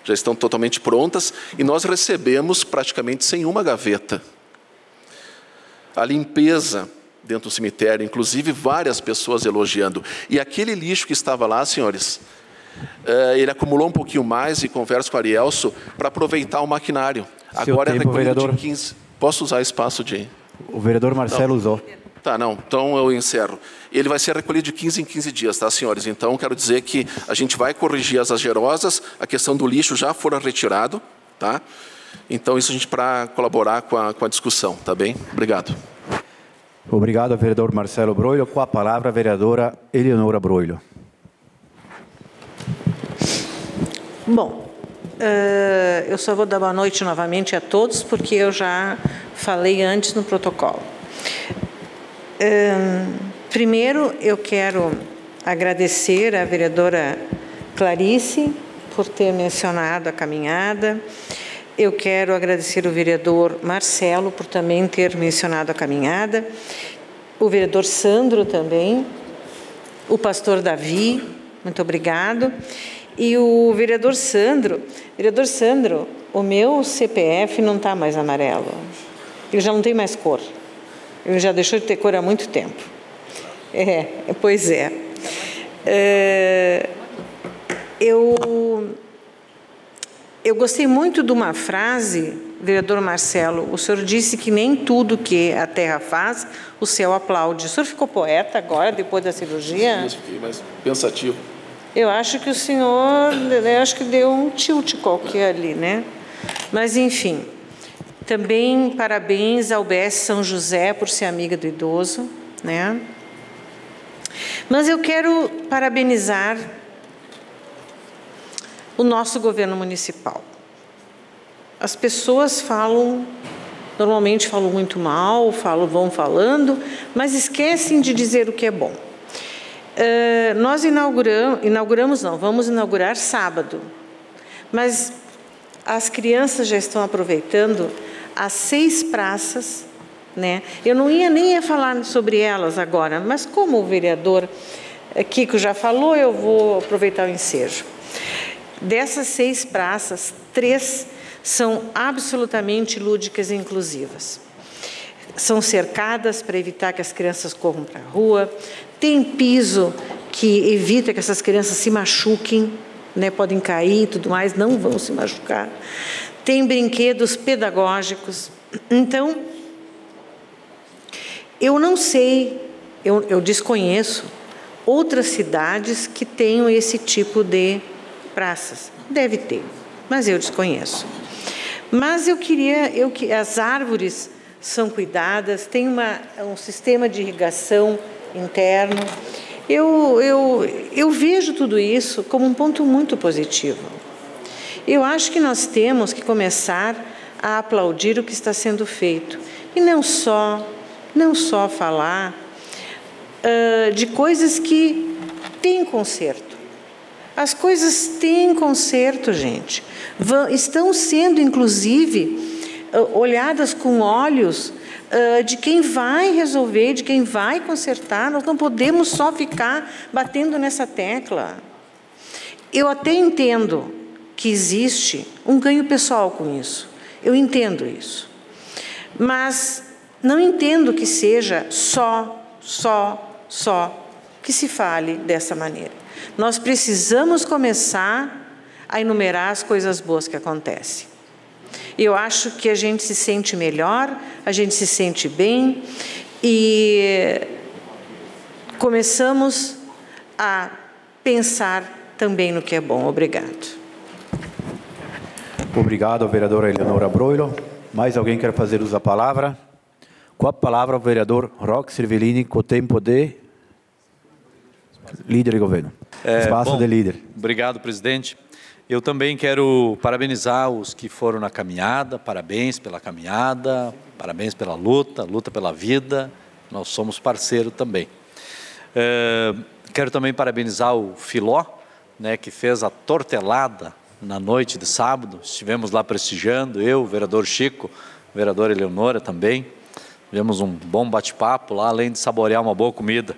já estão totalmente prontas, e nós recebemos praticamente sem uma gaveta. A limpeza dentro do cemitério, inclusive várias pessoas elogiando. E aquele lixo que estava lá, senhores, ele acumulou um pouquinho mais, e converso com o Arielso, para aproveitar o maquinário. Agora é recolhido de 15... Posso usar espaço de... O vereador Marcelo usou. Tá, não, então eu encerro. Ele vai ser recolhido de 15 em 15 dias, tá, senhores? Então, quero dizer que a gente vai corrigir as agerosas, a questão do lixo já foi retirado, tá? Então, isso a gente para colaborar com a discussão, tá bem? Obrigado. Obrigado, vereador Marcelo Broilho. Com a palavra, a vereadora Eleonora Broilho. Bom, eu só vou dar boa noite novamente a todos, porque eu já falei antes no protocolo. Primeiro, eu quero agradecer à vereadora Clarice por ter mencionado a caminhada. Eu quero agradecer ao vereador Marcelo por também ter mencionado a caminhada, o vereador Sandro também, o pastor Davi, muito obrigado. E o vereador Sandro, o meu CPF não está mais amarelo, ele já não tem mais cor, ele já deixou de ter cor há muito tempo. Pois é. Eu gostei muito de uma frase, vereador Marcelo, o senhor disse que nem tudo que a terra faz, o céu aplaude. O senhor ficou poeta agora, depois da cirurgia? Eu fiquei mais pensativo. Eu acho que o senhor, acho que deu um tilt qualquer ali, né? Mas, enfim, também parabéns ao UBS São José por ser amiga do idoso, né? Mas eu quero parabenizar o nosso governo municipal. As pessoas normalmente falam muito mal, vão falando, mas esquecem de dizer o que é bom. Nós vamos inaugurar sábado, mas as crianças já estão aproveitando as 6 praças, né? Eu não ia falar sobre elas agora, mas como o vereador Kiko já falou, eu vou aproveitar o ensejo. Dessas 6 praças, 3 são absolutamente lúdicas e inclusivas. São cercadas para evitar que as crianças corram para a rua, tem piso que evita que essas crianças se machuquem, né? Podem cair e tudo mais, não vão se machucar. Tem brinquedos pedagógicos. Então, eu não sei, eu desconheço outras cidades que tenham esse tipo de praças. Deve ter, mas eu desconheço. Mas as árvores são cuidadas, tem um sistema de irrigação interno. Eu vejo tudo isso como um ponto muito positivo. Eu acho que nós temos que começar a aplaudir o que está sendo feito. E não só falar de coisas que têm conserto. As coisas têm conserto, gente. Estão sendo, inclusive, olhadas com olhos de quem vai resolver, de quem vai consertar. Nós não podemos só ficar batendo nessa tecla. Eu até entendo que existe um ganho pessoal com isso. Eu entendo isso. Mas não entendo que seja só que se fale dessa maneira. Nós precisamos começar a enumerar as coisas boas que acontecem. Eu acho que a gente se sente melhor, a gente se sente bem e começamos a pensar também no que é bom. Obrigado. Obrigado, vereadora Eleonora Broilo. Mais alguém quer fazer uso da palavra? Com a palavra, o vereador Roque Cervellini, com o tempo de líder de governo. Espaço de líder. Obrigado, presidente. Eu também quero parabenizar os que foram na caminhada. Parabéns pela caminhada, parabéns pela luta pela vida. Nós somos parceiros também. Quero também parabenizar o Filó, né, que fez a tortelada na noite de sábado. Estivemos lá prestigiando, eu, o vereador Chico, a vereadora Eleonora também. Tivemos um bom bate-papo lá, além de saborear uma boa comida.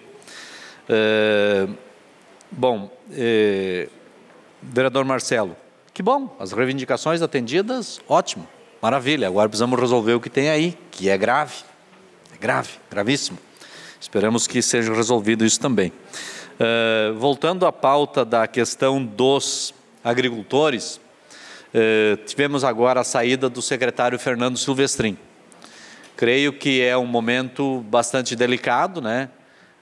Vereador Marcelo, que bom, as reivindicações atendidas, ótimo, maravilha. Agora precisamos resolver o que tem aí, que é grave, gravíssimo. Esperamos que seja resolvido isso também. Voltando à pauta da questão dos agricultores, tivemos agora a saída do secretário Fernando Silvestrin. Creio que é um momento bastante delicado, né?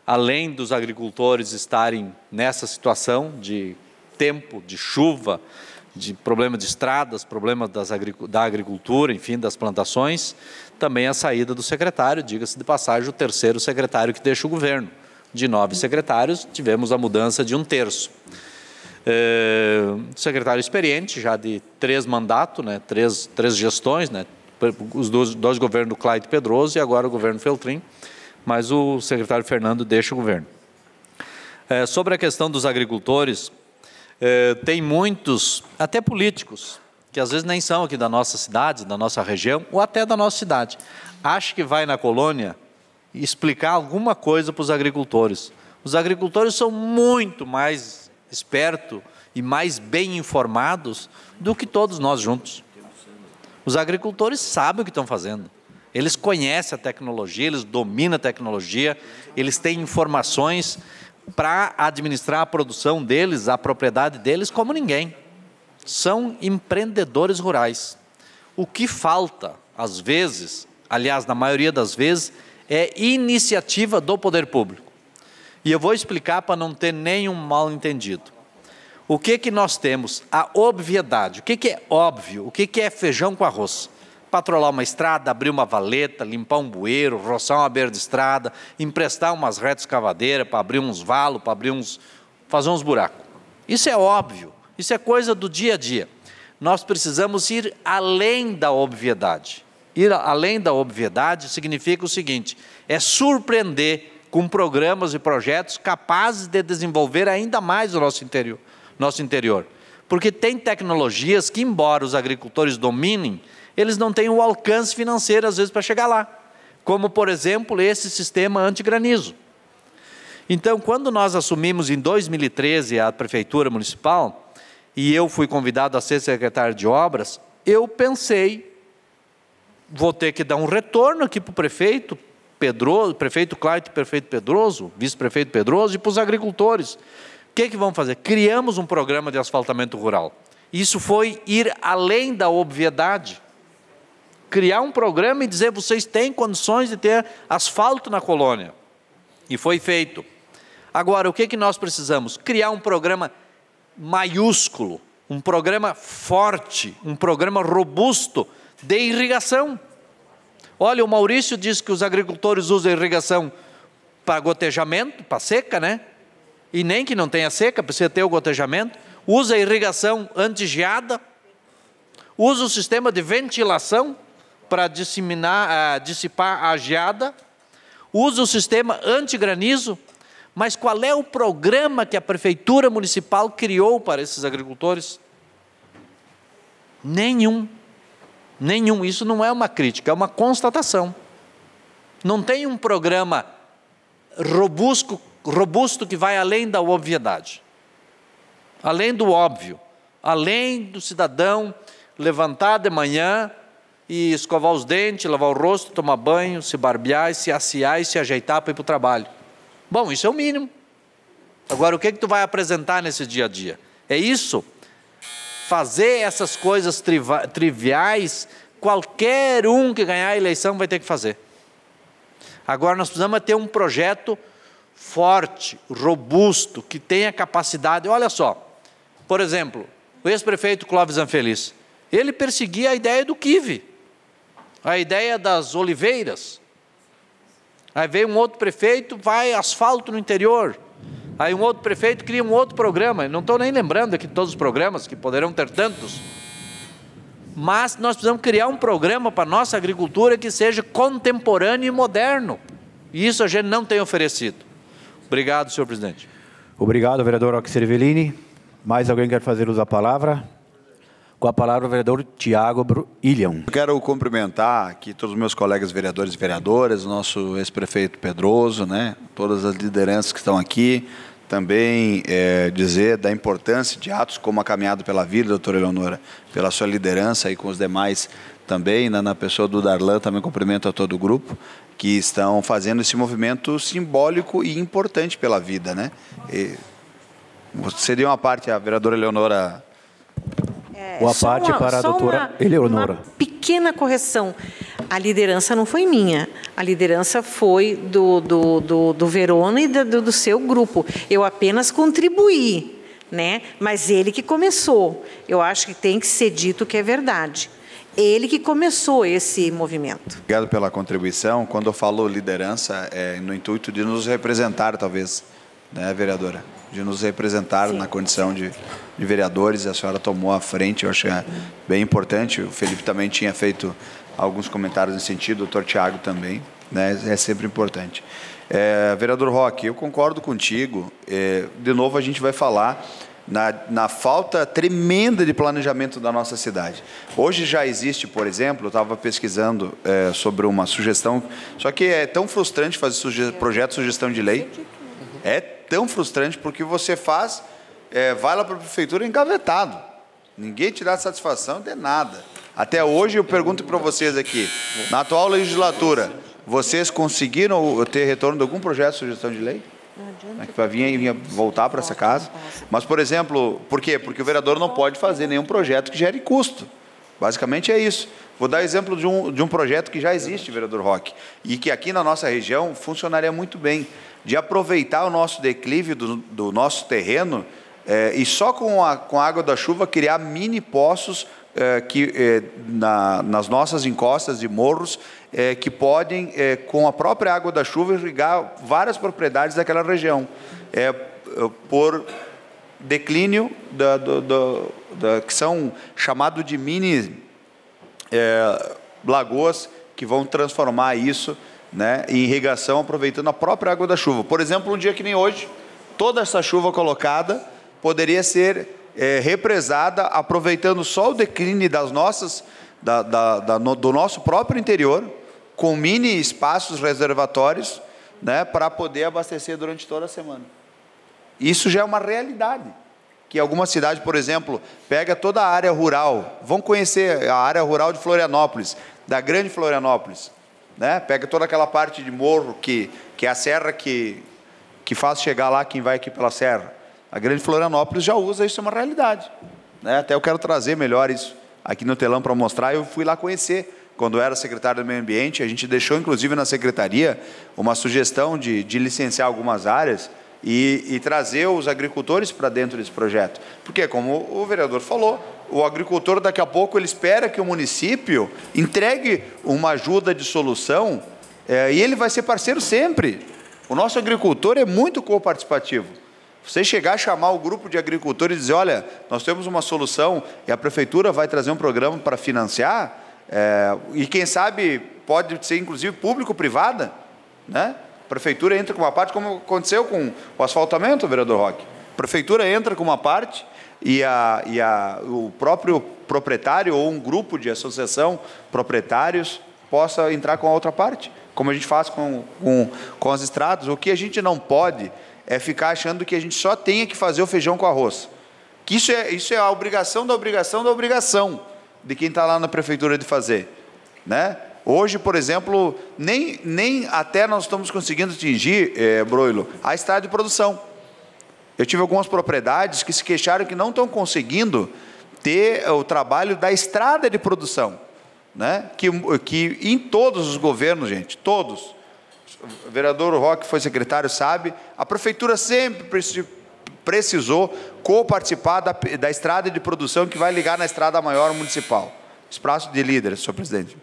Além dos agricultores estarem nessa situação de tempo, de chuva, de problema de estradas, problema da agricultura, enfim, das plantações, também a saída do secretário, diga-se de passagem, o 3º secretário que deixa o governo. De 9 secretários, tivemos a mudança de 1/3. Secretário experiente, já de 3 mandatos, né, três gestões, né, os dois governos do Clayton Pedroso e agora o governo Feltrin, mas o secretário Fernando deixa o governo. Sobre a questão dos agricultores, tem muitos, até políticos, que às vezes nem são aqui da nossa cidade, da nossa região, ou até da nossa cidade. Acho que vai na colônia explicar alguma coisa para os agricultores. Os agricultores são muito mais espertos e mais bem informados do que todos nós juntos. Os agricultores sabem o que estão fazendo. Eles conhecem a tecnologia, eles dominam a tecnologia, eles têm informações para administrar a produção deles, a propriedade deles, como ninguém. São empreendedores rurais. O que falta, às vezes, aliás, na maioria das vezes, é iniciativa do poder público. E eu vou explicar para não ter nenhum mal-entendido. O que nós temos? A obviedade. O que é óbvio? O que é feijão com arroz? Patrolar uma estrada, abrir uma valeta, limpar um bueiro, roçar uma beira de estrada, emprestar umas retas escavadeiras para abrir uns valos, para fazer uns buracos. Isso é óbvio. Isso é coisa do dia a dia. Nós precisamos ir além da obviedade. Ir além da obviedade significa o seguinte, é surpreender com programas e projetos capazes de desenvolver ainda mais o nosso interior. Porque tem tecnologias que, embora os agricultores dominem, eles não têm o alcance financeiro, às vezes, para chegar lá. Como, por exemplo, esse sistema antigranizo. Então, quando nós assumimos em 2013 a Prefeitura Municipal, e eu fui convidado a ser secretário de obras, eu pensei, vou ter que dar um retorno aqui para o prefeito Pedroso, prefeito Clayton, prefeito Pedroso, vice-prefeito Pedroso, e para os agricultores. O que vão fazer? Criamos um programa de asfaltamento rural. Isso foi ir além da obviedade. Criar um programa e dizer, vocês têm condições de ter asfalto na colônia. E foi feito. Agora, o que nós precisamos? Criar um programa maiúsculo, um programa forte, um programa robusto de irrigação. Olha, o Maurício disse que os agricultores usam irrigação para gotejamento, para seca, né? E nem que não tenha seca, precisa ter o gotejamento. Usa a irrigação anti-geada, usa o sistema de ventilação para dissipar a geada, usa o sistema anti-granizo. Mas qual é o programa que a Prefeitura Municipal criou para esses agricultores? Nenhum. Nenhum. Isso não é uma crítica, é uma constatação. Não tem um programa robusto que vai além da obviedade. Além do óbvio. Além do cidadão levantar de manhã e escovar os dentes, lavar o rosto, tomar banho, se barbear, se assear e se ajeitar para ir para o trabalho. Bom, isso é o mínimo. Agora, o que tu vai apresentar nesse dia a dia? É isso? Fazer essas coisas triviais, qualquer um que ganhar a eleição vai ter que fazer. Agora, nós precisamos ter um projeto forte, robusto, que tenha capacidade. Olha só, por exemplo, o ex-prefeito Clóvis Anfeliz, ele perseguia a ideia do kive, a ideia das oliveiras. Aí veio um outro prefeito, vai asfalto no interior. Aí um outro prefeito cria um outro programa. Não estou nem lembrando aqui de todos os programas, que poderão ter tantos. Mas nós precisamos criar um programa para a nossa agricultura que seja contemporâneo e moderno. E isso a gente não tem oferecido. Obrigado, senhor presidente. Obrigado, vereador Roque Cervellini. Mais alguém quer fazer uso da palavra? Com a palavra o vereador Tiago Ilham. Eu quero cumprimentar aqui todos os meus colegas vereadores e vereadoras, o nosso ex-prefeito Pedroso, né, todas as lideranças que estão aqui. Também dizer da importância de atos como a Caminhada pela Vida, doutora Eleonora, pela sua liderança e com os demais também, na pessoa do Darlan, também cumprimento a todo o grupo, que estão fazendo esse movimento simbólico e importante pela vida, né? Seria uma parte, a vereadora Eleonora... Boa parte para a doutora Eleonora. Uma pequena correção. A liderança não foi minha. A liderança foi do Verona e do seu grupo. Eu apenas contribuí, né? Mas ele que começou. Eu acho que tem que ser dito que é verdade. Ele que começou esse movimento. Obrigado pela contribuição. Quando eu falo liderança, é no intuito de nos representar, talvez, né, vereadora, de nos representar na condição de vereadores. A senhora tomou a frente, eu acho bem importante. O Felipe também tinha feito alguns comentários nesse sentido, o doutor Tiago também, né, é sempre importante. Vereador Roque, eu concordo contigo. De novo, a gente vai falar na falta tremenda de planejamento da nossa cidade. Hoje já existe, por exemplo, eu estava pesquisando sobre uma sugestão, só que é tão frustrante fazer projeto de sugestão de lei, é tão frustrante porque você faz, vai lá para a prefeitura engavetado, ninguém te dá satisfação de nada. Até hoje eu pergunto para vocês aqui, na atual legislatura, vocês conseguiram ter retorno de algum projeto de sugestão de lei? Para vir voltar para essa casa. Mas, por exemplo, por quê? Porque o vereador não pode fazer nenhum projeto que gere custo. Basicamente é isso. Vou dar exemplo de um projeto que já existe, vereador Roque, e que aqui na nossa região funcionaria muito bem, de aproveitar o nosso declive do nosso terreno e só com a água da chuva criar mini poços nas nossas encostas e morros que podem, com a própria água da chuva, irrigar várias propriedades daquela região, por declínio que são chamados de mini lagoas, que vão transformar isso, né, em irrigação, aproveitando a própria água da chuva. Por exemplo, um dia que nem hoje, toda essa chuva colocada poderia ser represada, aproveitando só o declínio das nossas, do nosso próprio interior, com mini espaços reservatórios, né, para poder abastecer durante toda a semana. Isso já é uma realidade, que alguma cidade, por exemplo, pega toda a área rural, vão conhecer a área rural de Florianópolis, da grande Florianópolis, né, pega toda aquela parte de morro, que é a serra que faz chegar lá quem vai aqui pela serra. A grande Florianópolis já usa, isso é uma realidade, né? Até eu quero trazer melhor isso aqui no telão para mostrar. Eu fui lá conhecer, quando eu era secretário do Meio Ambiente, a gente deixou, inclusive, na secretaria, uma sugestão de licenciar algumas áreas e trazer os agricultores para dentro desse projeto. Porque, como o vereador falou, o agricultor, daqui a pouco, ele espera que o município entregue uma ajuda de solução e ele vai ser parceiro sempre. O nosso agricultor é muito coparticipativo. Você chegar a chamar o grupo de agricultores e dizer, olha, nós temos uma solução e a prefeitura vai trazer um programa para financiar, e quem sabe pode ser inclusive público-privada, né? A prefeitura entra com uma parte, como aconteceu com o asfaltamento, vereador Roque. A prefeitura entra com uma parte e o próprio proprietário ou um grupo de associação proprietários possa entrar com a outra parte, como a gente faz com as estradas. O que a gente não pode é ficar achando que a gente só tenha que fazer o feijão com arroz. Que isso é a obrigação da obrigação da obrigação de quem está lá na prefeitura de fazer, né? Hoje, por exemplo, nem até nós estamos conseguindo atingir, Broilo, a estrada de produção. Eu tive algumas propriedades que se queixaram que não estão conseguindo ter o trabalho da estrada de produção, né? Que em todos os governos, gente, todos, o vereador Roque foi secretário, sabe, a prefeitura sempre precisou coparticipar da estrada de produção que vai ligar na estrada maior municipal. Espaço de líderes, senhor presidente.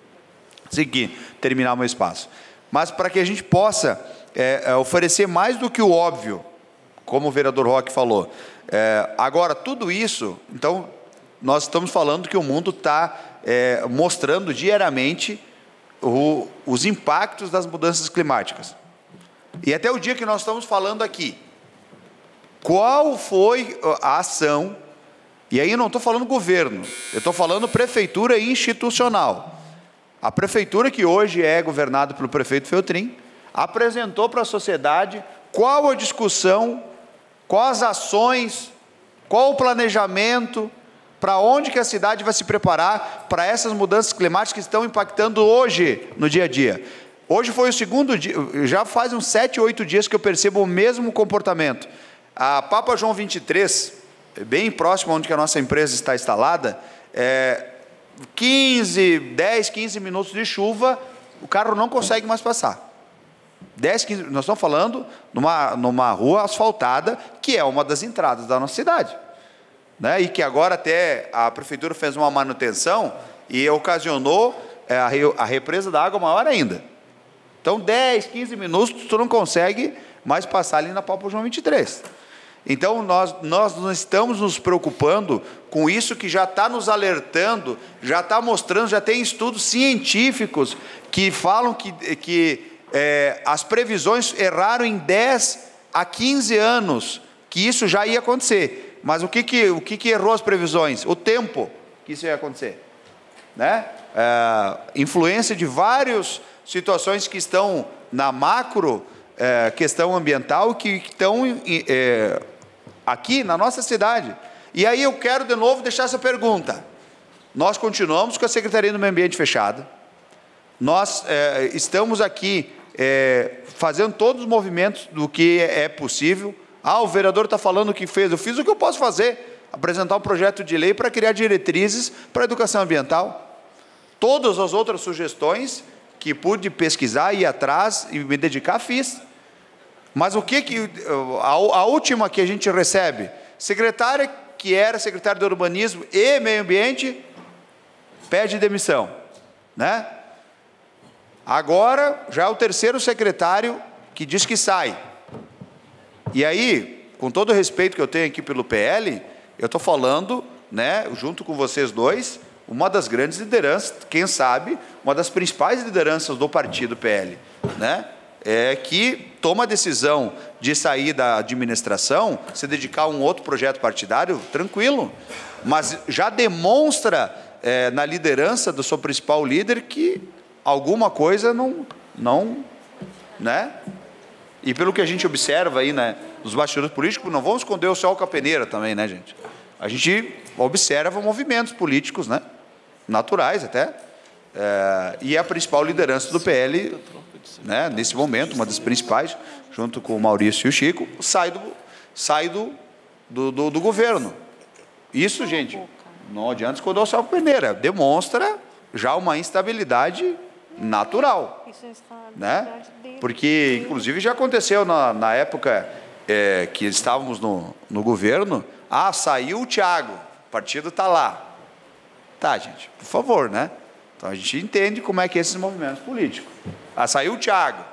Assim que terminar o meu espaço. Mas para que a gente possa oferecer mais do que o óbvio, como o vereador Roque falou. Agora, tudo isso, então, nós estamos falando que o mundo está mostrando diariamente os impactos das mudanças climáticas. E até o dia que nós estamos falando aqui, qual foi a ação, e aí eu não estou falando governo, eu estou falando prefeitura institucional. A prefeitura, que hoje é governada pelo prefeito Feltrin, apresentou para a sociedade qual a discussão, quais as ações, qual o planejamento, para onde que a cidade vai se preparar para essas mudanças climáticas que estão impactando hoje no dia a dia. Hoje foi o segundo dia, já faz uns 7, 8 dias que eu percebo o mesmo comportamento. A Papa João 23, bem próximo onde que a nossa empresa está instalada, 10, 15 minutos de chuva, o carro não consegue mais passar. 10, 15, nós estamos falando numa rua asfaltada, que é uma das entradas da nossa cidade, né? E que agora até a prefeitura fez uma manutenção e ocasionou a represa da água maior ainda. Então, 10, 15 minutos, tu não consegue mais passar ali na Papa João 23. Então, nós não estamos nos preocupando com isso que já está nos alertando, já está mostrando, já tem estudos científicos que falam que as previsões erraram em 10 a 15 anos, que isso já ia acontecer. Mas o que errou as previsões? O tempo que isso ia acontecer. Né? Influência de várias situações que estão na macro questão ambiental, que estão aqui na nossa cidade. E aí eu quero de novo deixar essa pergunta. Nós continuamos com a Secretaria do Meio Ambiente fechada. Nós estamos aqui fazendo todos os movimentos do que é possível. O vereador está falando o que fez. Eu fiz o que eu posso fazer. Apresentar um projeto de lei para criar diretrizes para a educação ambiental. Todas as outras sugestões que pude pesquisar, ir atrás e me dedicar, fiz. Mas a última que a gente recebe, secretária que era secretária de Urbanismo e Meio Ambiente, pede demissão, né? Agora, já é o terceiro secretário que diz que sai. E aí, com todo o respeito que eu tenho aqui pelo PL, eu estou falando, né, junto com vocês dois, uma das grandes lideranças, quem sabe, uma das principais lideranças do partido PL, né? Que toma a decisão de sair da administração, se dedicar a um outro projeto partidário, tranquilo, mas já demonstra na liderança do seu principal líder que alguma coisa não, né? E pelo que a gente observa aí, né, nos bastidores políticos, não vamos esconder o céu com a peneira também, né, gente? A gente observa movimentos políticos, né, naturais até, e a principal liderança do PL, né, nesse momento, uma das principais, junto com o Maurício e o Chico, sai do governo. Isso, gente, não adianta esconder o céu com a peneira, demonstra já uma instabilidade natural, né? Porque, inclusive, já aconteceu na época que estávamos no governo, saiu o Thiago, o partido está lá. Tá, gente, por favor, né? Então, a gente entende como é que é esses movimentos políticos. Saiu o Thiago.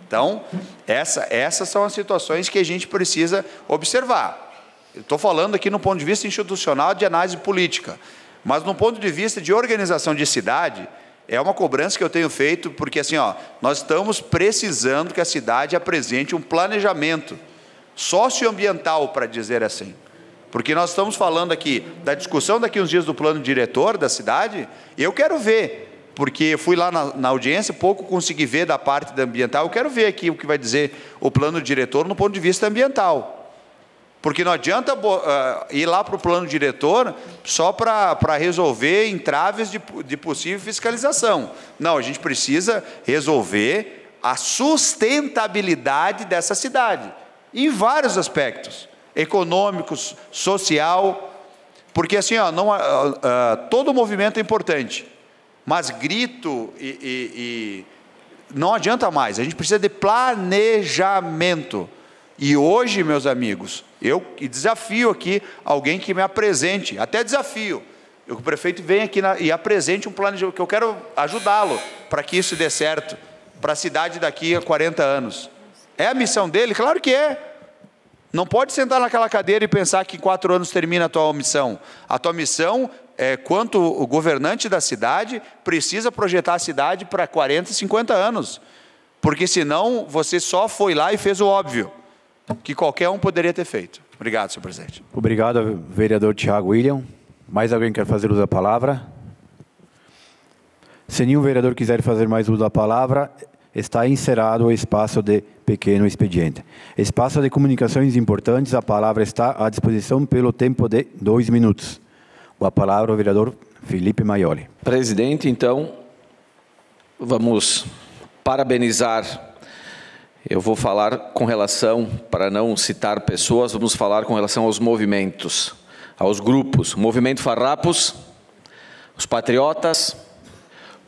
Então, essas são as situações que a gente precisa observar. Eu estou falando aqui no ponto de vista institucional de análise política, mas no ponto de vista de organização de cidade, é uma cobrança que eu tenho feito, porque assim, nós estamos precisando que a cidade apresente um planejamento socioambiental, para dizer assim. Porque nós estamos falando aqui da discussão daqui uns dias do plano diretor da cidade, eu quero ver, porque eu fui lá na audiência, pouco consegui ver da parte da ambiental, eu quero ver aqui o que vai dizer o plano diretor no ponto de vista ambiental. Porque não adianta ir lá para o plano diretor só para resolver entraves de possível fiscalização. Não, a gente precisa resolver a sustentabilidade dessa cidade, em vários aspectos, econômicos, social, porque assim, todo movimento é importante, mas grito e não adianta mais, a gente precisa de planejamento. E hoje, meus amigos, eu desafio aqui alguém que me apresente, até desafio, que o prefeito venha aqui e apresente um plano, que eu quero ajudá-lo para que isso dê certo, para a cidade daqui a 40 anos. É a missão dele? Claro que é. Não pode sentar naquela cadeira e pensar que em 4 anos termina a tua missão. A tua missão, quanto o governante da cidade, precisa projetar a cidade para 40, 50 anos. Porque senão você só foi lá e fez o óbvio, que qualquer um poderia ter feito. Obrigado, senhor presidente. Obrigado, vereador Thiago William. Mais alguém quer fazer uso da palavra? Se nenhum vereador quiser fazer mais uso da palavra, está encerrado o espaço de pequeno expediente. Espaço de comunicações importantes, a palavra está à disposição pelo tempo de 2 minutos. Com a palavra o vereador Felipe Maioli. Presidente, então, vamos parabenizar. Eu vou falar com relação, para não citar pessoas, vamos falar com relação aos movimentos, aos grupos. O Movimento Farrapos, os Patriotas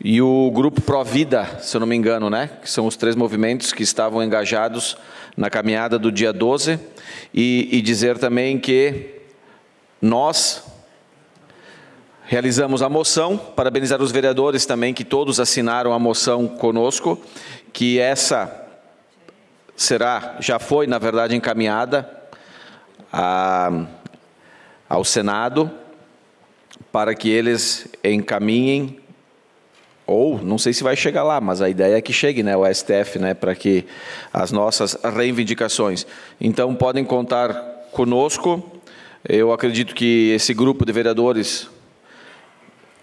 e o Grupo Provida, se eu não me engano, né? Que são os 3 movimentos que estavam engajados na caminhada do dia 12. E dizer também que nós realizamos a moção, parabenizar os vereadores também, que todos assinaram a moção conosco, que essa já foi, na verdade, encaminhada ao Senado para que eles encaminhem, ou não sei se vai chegar lá, mas a ideia é que chegue, né, o STF, né, para que as nossas reivindicações. Então, podem contar conosco. Eu acredito que esse grupo de vereadores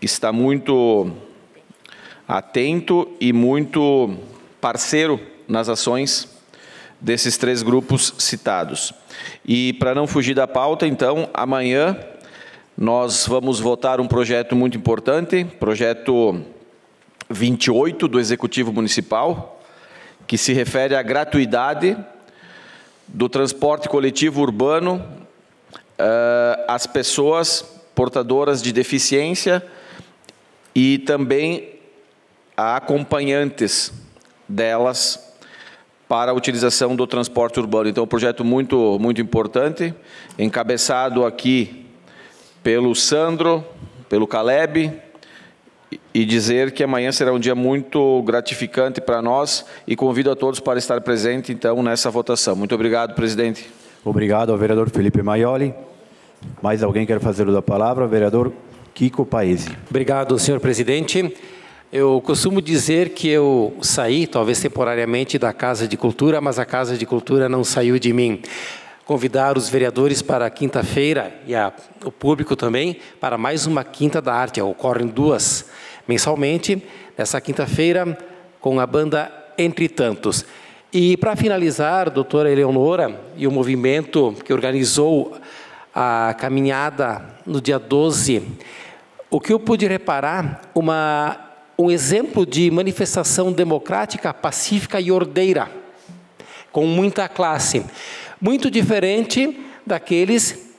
está muito atento e muito parceiro nas ações desses 3 grupos citados. E para não fugir da pauta, então, amanhã nós vamos votar um projeto muito importante, projeto 28 do Executivo Municipal, que se refere à gratuidade do transporte coletivo urbano às pessoas portadoras de deficiência e também a acompanhantes delas para a utilização do transporte urbano. Então, um projeto muito importante, encabeçado aqui pelo Sandro, pelo Caleb, e dizer que amanhã será um dia muito gratificante para nós e convido a todos para estar presente, então, nessa votação. Muito obrigado, presidente. Obrigado ao vereador Felipe Maioli. Mais alguém quer fazer uso da palavra? O vereador Kiko Paese. Obrigado, senhor presidente. Eu costumo dizer que eu saí, talvez temporariamente, da Casa de Cultura, mas a Casa de Cultura não saiu de mim. Convidar os vereadores para quinta-feira, e o público também, para mais uma Quinta da Arte. Ocorrem 2 mensalmente, nessa quinta-feira, com a banda Entre Tantos. E, para finalizar, a doutora Eleonora e o movimento que organizou a caminhada no dia 12, o que eu pude reparar, um exemplo de manifestação democrática, pacífica e ordeira, com muita classe. Muito diferente daqueles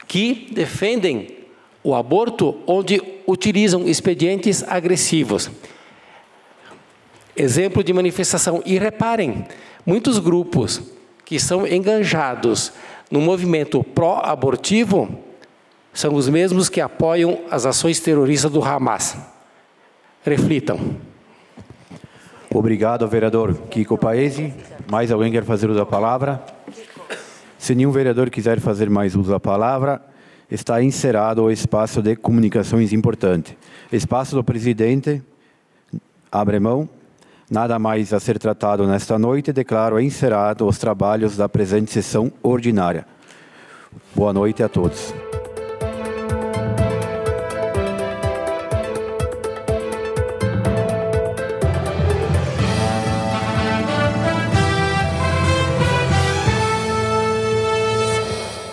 que defendem o aborto, onde utilizam expedientes agressivos. Exemplo de manifestação. E reparem, muitos grupos que são enganjados no movimento pró-abortivo são os mesmos que apoiam as ações terroristas do Hamas. Reflitam. Obrigado, vereador Kiko Paese. Mais alguém quer fazer uso da palavra? Se nenhum vereador quiser fazer mais uso da palavra, está encerrado o espaço de comunicações importante. Espaço do presidente, abre mão. Nada mais a ser tratado nesta noite, declaro encerrado os trabalhos da presente sessão ordinária. Boa noite a todos.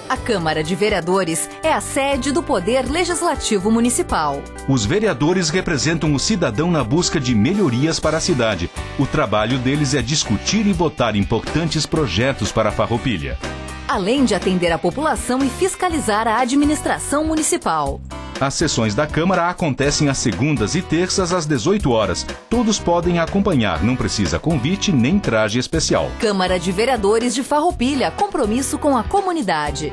A Câmara de Vereadores é a sede do Poder Legislativo Municipal. Os vereadores representam o cidadão na busca de melhorias para a cidade. O trabalho deles é discutir e votar importantes projetos para a Farroupilha. Além de atender a população e fiscalizar a administração municipal. As sessões da Câmara acontecem às segundas e terças às 18 horas. Todos podem acompanhar, não precisa convite nem traje especial. Câmara de Vereadores de Farroupilha, compromisso com a comunidade.